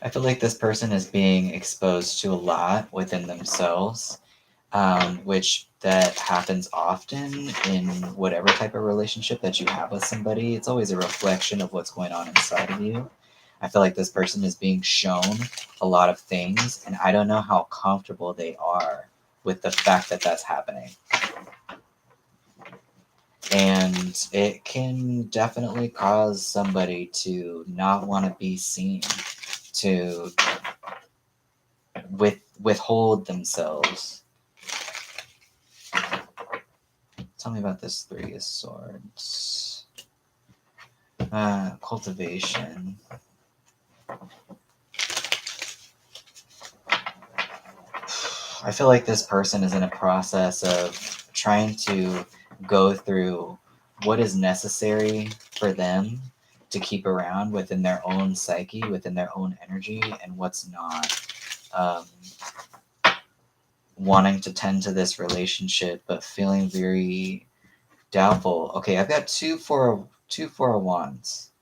I feel like this person is being exposed to a lot within themselves, which that happens often in whatever type of relationship that you have with somebody. It's always a reflection of what's going on inside of you. I feel like this person is being shown a lot of things, and I don't know how comfortable they are with the fact that that's happening. And it can definitely cause somebody to not want to be seen, to withhold themselves. Tell me about this Three of Swords. Cultivation. I feel like this person is in a process of trying to go through what is necessary for them to keep around within their own psyche, within their own energy, and what's not. Wanting to tend to this relationship, but feeling very doubtful. Okay, I've got two Four of Wands.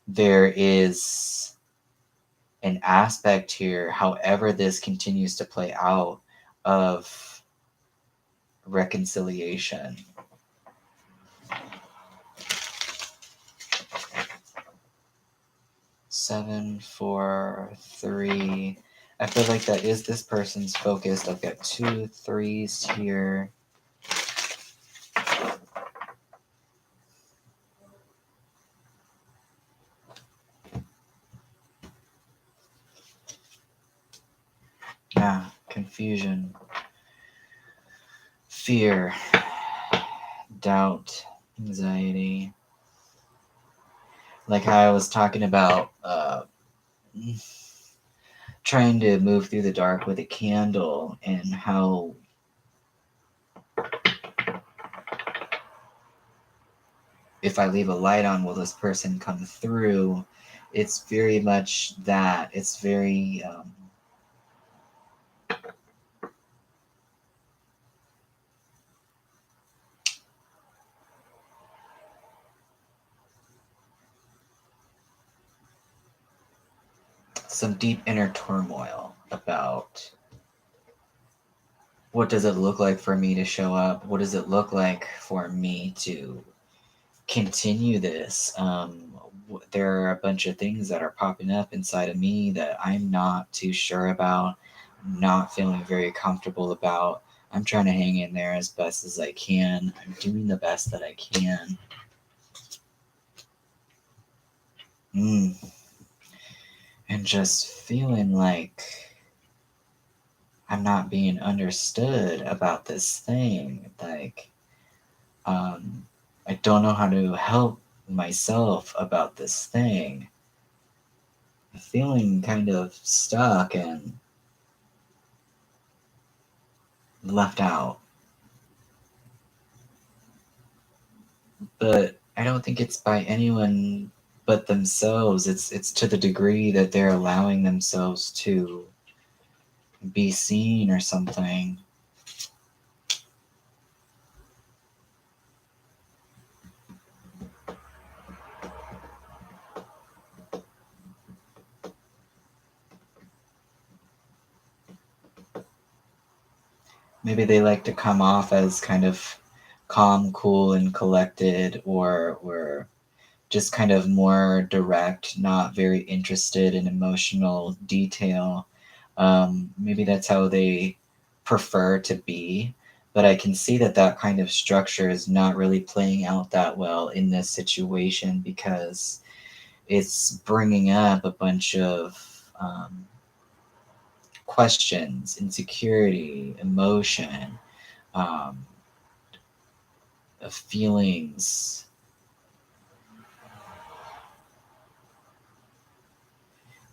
There is an aspect here, however this continues to play out, of reconciliation. Seven, 4, 3. I feel like that is this person's focused. I've got 2 3s here. Confusion, fear, doubt, anxiety. Like how I was talking about trying to move through the dark with a candle, and how if I leave a light on, will this person come through? It's very much that. It's very some deep inner turmoil about what does it look like for me to show up? What does it look like for me to continue this? There are a bunch of things that are popping up inside of me that I'm not too sure about, not feeling very comfortable about. I'm trying to hang in there as best as I can. I'm doing the best that I can. And just feeling like I'm not being understood about this thing. Like, I don't know how to help myself about this thing. Feeling kind of stuck and left out. But I don't think it's by anyone but themselves. It's to the degree that they're allowing themselves to be seen or something. Maybe they like to come off as kind of calm, cool, and collected, or just kind of more direct, not very interested in emotional detail. Maybe that's how they prefer to be. But I can see that that kind of structure is not really playing out that well in this situation, because it's bringing up a bunch of questions, insecurity, emotion, um, feelings.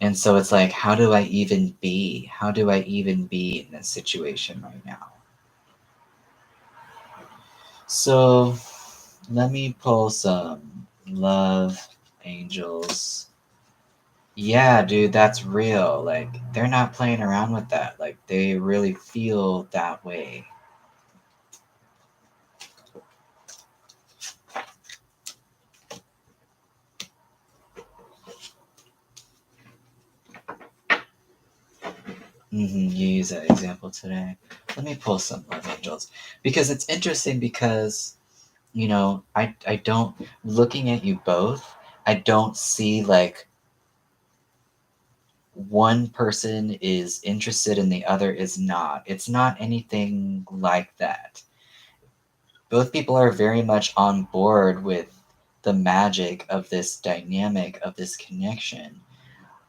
And so it's like, how do I even be? How do I even be in this situation right now? So let me pull some love angels. Yeah, dude, that's real. Like, they're not playing around with that. Like, they really feel that way. You use that example today. Let me pull some love angels, because it's interesting, because I don't, looking at you both, I don't see like one person is interested and the other is not. It's not anything like that. Both people are very much on board with the magic of this dynamic, of this connection.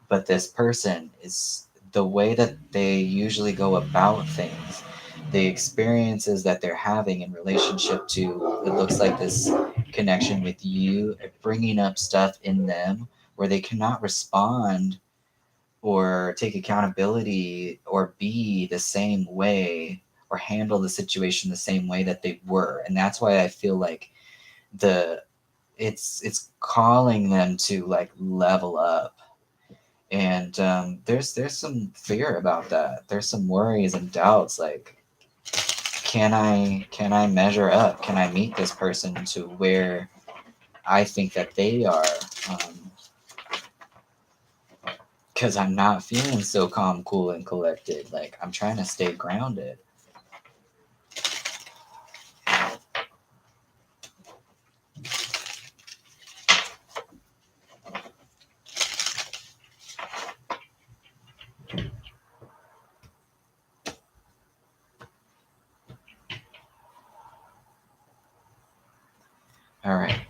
But this person is, the way that they usually go about things, the experiences that they're having in relationship to, it looks like this connection with you, bringing up stuff in them where they cannot respond or take accountability or be the same way or handle the situation the same way that they were. And that's why I feel like the it's calling them to like level up. And there's some fear about that. There's some worries and doubts, like, can I measure up? Can I meet this person to where I think that they are? Because I'm not feeling so calm, cool, and collected. Like, I'm trying to stay grounded.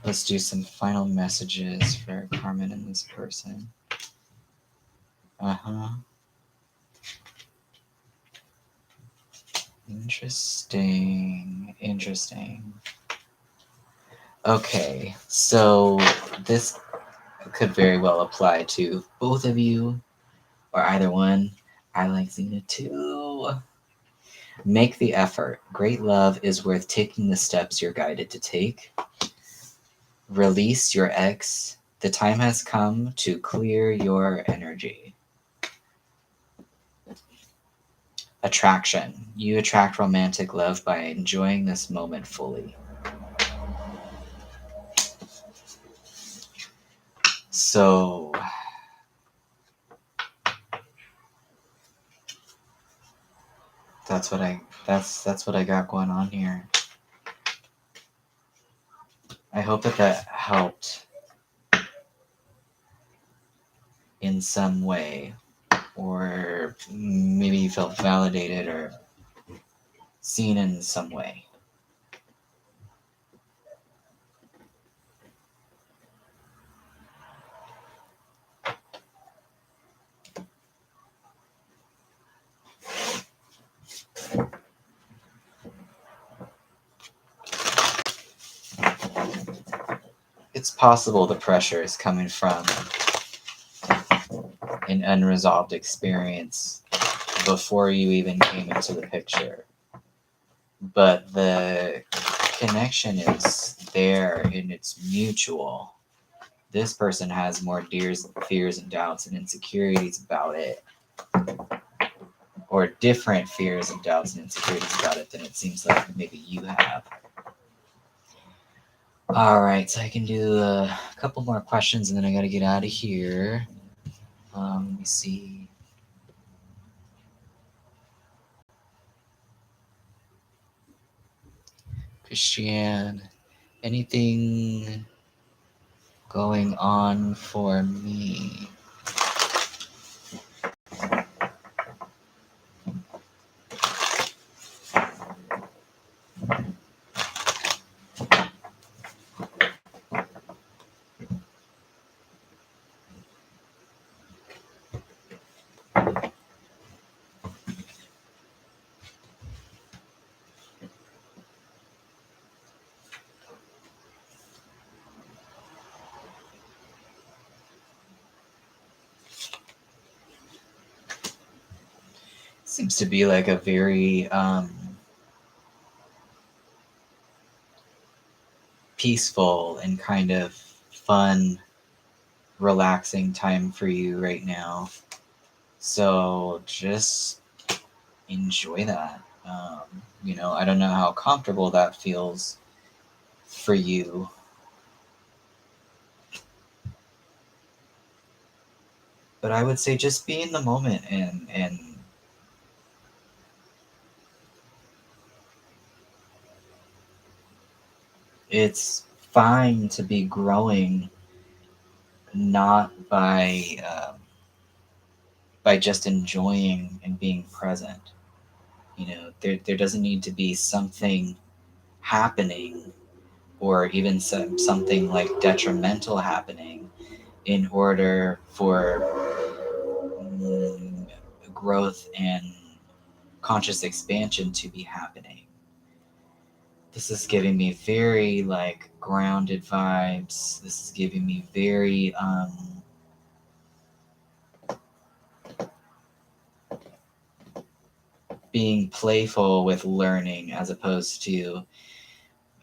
Let's do some final messages for Carmen and this person. Interesting. Okay, so this could very well apply to both of you, or either one. I like Xena too. Make the effort. Great love is worth taking the steps you're guided to take. Release your ex. The time has come to clear your energy. Attraction. You attract romantic love by enjoying this moment fully. So that's what I got going on here. I hope that helped in some way, or maybe you felt validated or seen in some way. It's possible the pressure is coming from an unresolved experience before you even came into the picture. But the connection is there and it's mutual. This person has more fears and doubts and insecurities about it, or different fears and doubts and insecurities about it than it seems like maybe you have. All right, so I can do a couple more questions and then I got to get out of here. Let me see. Christiane, anything going on for me? Seems to be like a very peaceful and kind of fun, relaxing time for you right now. So just enjoy that. I don't know how comfortable that feels for you. But I would say just be in the moment and it's fine to be growing, not by just enjoying and being present. There doesn't need to be something happening or even something like detrimental happening in order for growth and conscious expansion to be happening. This is giving me very like grounded vibes. This is giving me very being playful with learning, as opposed to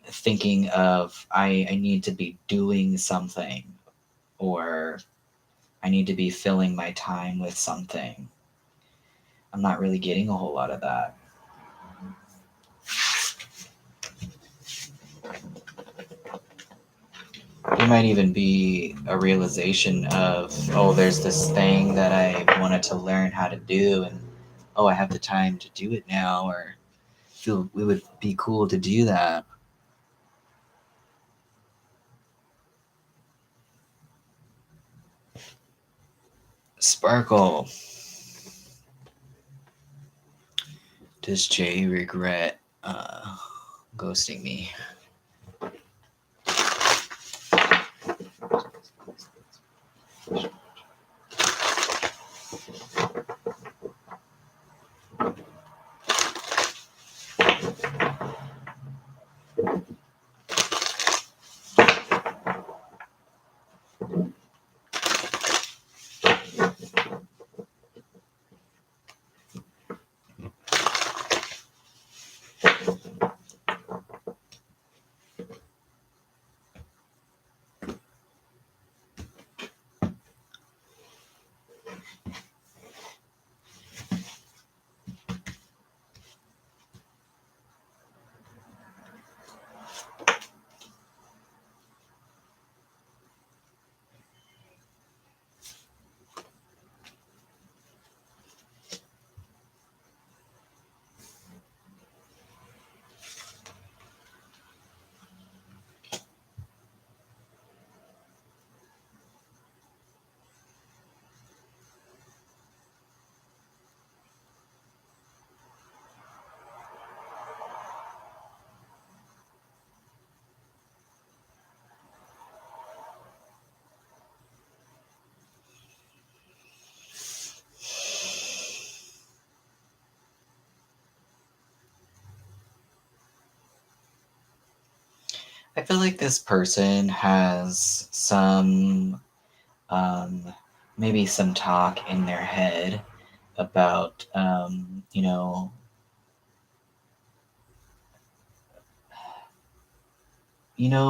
thinking of I need to be doing something, or I need to be filling my time with something. I'm not really getting a whole lot of that. It might even be a realization of, oh, there's this thing that I wanted to learn how to do, and oh, I have the time to do it now, or feel it would be cool to do that. Sparkle. Does Jay regret ghosting me? I feel like this person has some, maybe some talk in their head about,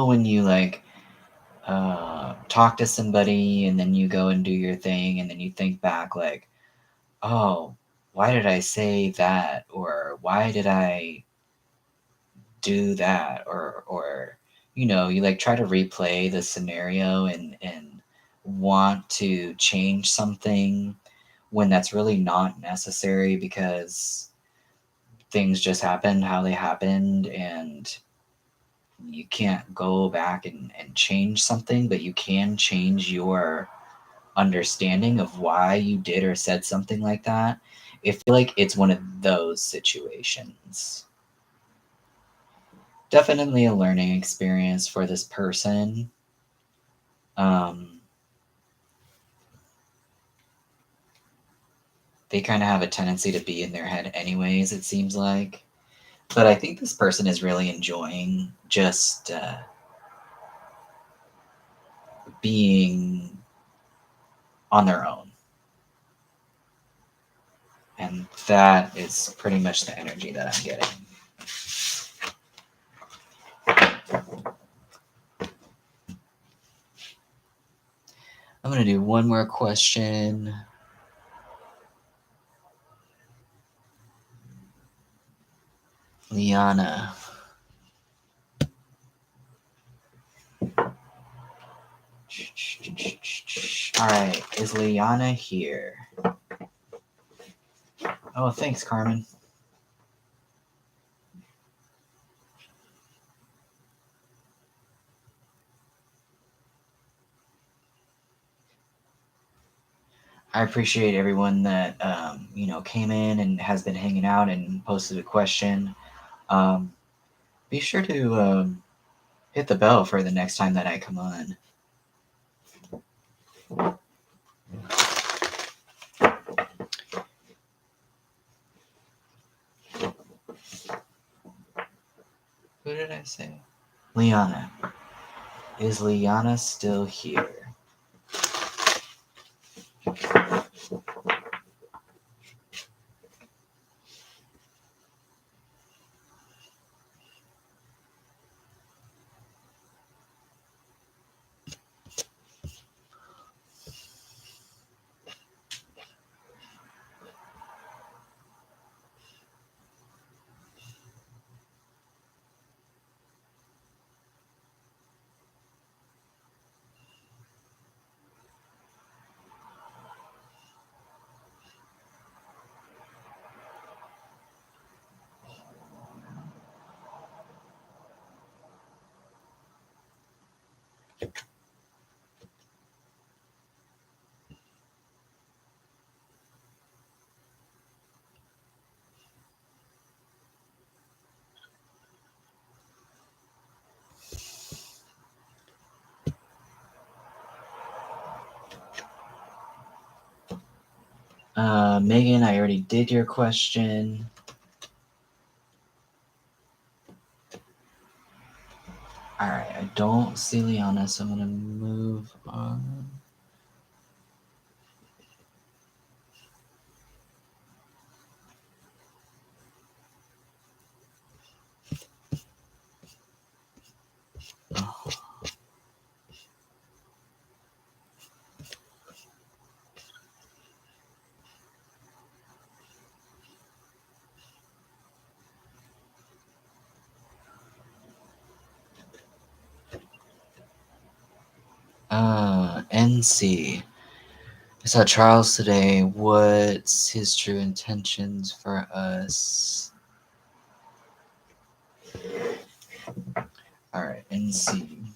when you like talk to somebody and then you go and do your thing and then you think back like, oh, why did I say that? Or why did I do that? Or you like try to replay the scenario and want to change something when that's really not necessary because things just happened how they happened and you can't go back and change something, but you can change your understanding of why you did or said something like that. I feel like it's one of those situations. Definitely a learning experience for this person. Um, they kind of have a tendency to be in their head, anyways, it seems like. But I think this person is really enjoying just being on their own. And that is pretty much the energy that I'm getting. I'm going to do one more question. Liana. All right, is Liana here? Oh, thanks, Carmen. I appreciate everyone that came in and has been hanging out and posted a question. Be sure to hit the bell for the next time that I come on. Who did I say? Liana. Is Liana still here? Megan, I already did your question. Alright, I don't see Liana, so I'm going to move on. NC. I saw Charles today. What's his true intentions for us? Alright, NC.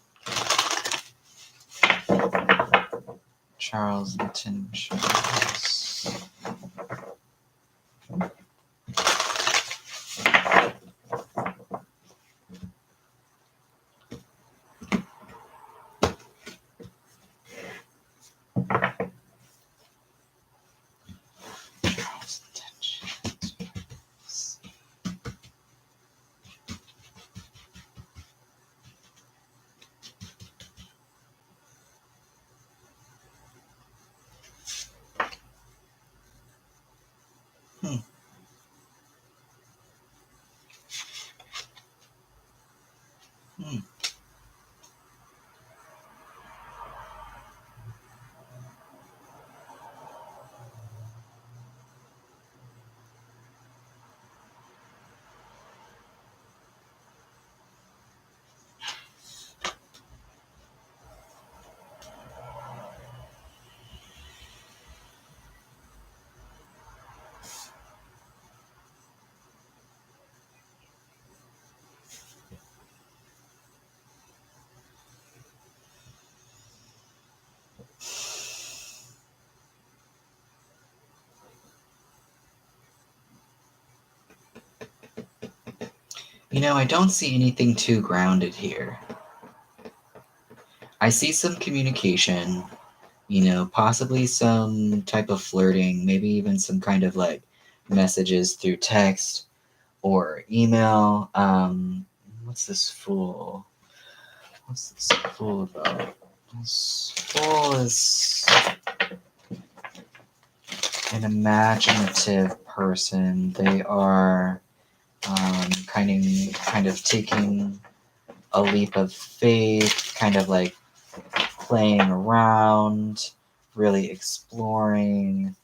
Charles' intentions. Charles' intentions. You know, I don't see anything too grounded here. I see some communication, you know, possibly some type of flirting, maybe even some kind of like messages through text or email. What's this fool? What's this fool about? This fool is an imaginative person. They are kind of taking a leap of faith, kind of like playing around, really exploring.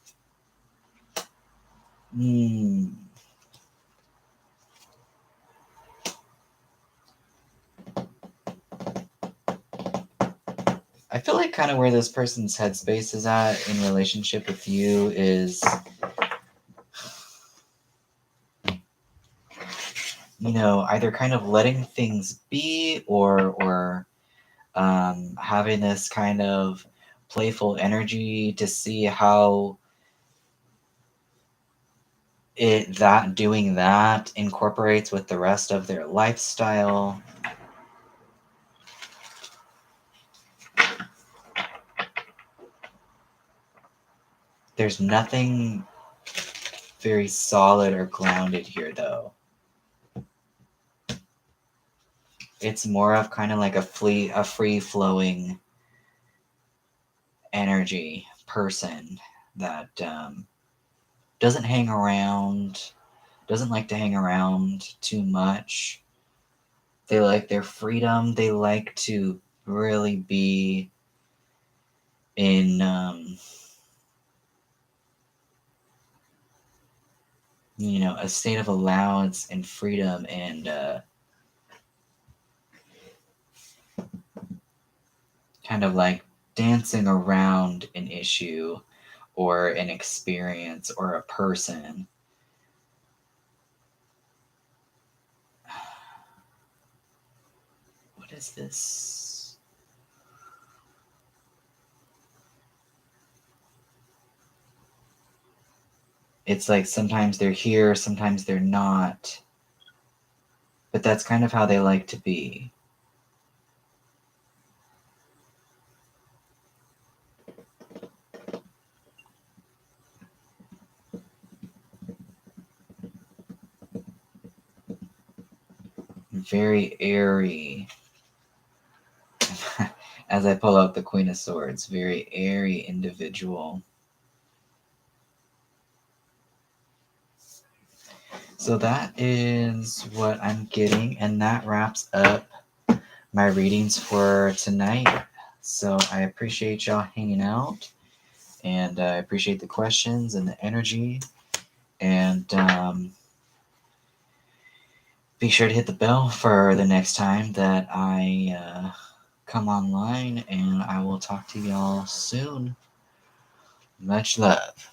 I feel like kind of where this person's headspace is at in relationship with you is, you know, either kind of letting things be or having this kind of playful energy to see how doing that incorporates with the rest of their lifestyle. There's nothing very solid or grounded here, though. It's more of kind of like a free-flowing energy person that doesn't hang around, doesn't like to hang around too much. They like their freedom. They like to really be in you know, a state of allowance and freedom and kind of like dancing around an issue or an experience or a person. What is this? It's like sometimes they're here, sometimes they're not. But that's kind of how they like to be. very airy. As I pull out the Queen of Swords, very airy individual. So that is what I'm getting, and that wraps up my readings for tonight. So I appreciate y'all hanging out, and I appreciate the questions and the energy. And be sure to hit the bell for the next time that I come online, and I will talk to y'all soon. Much love.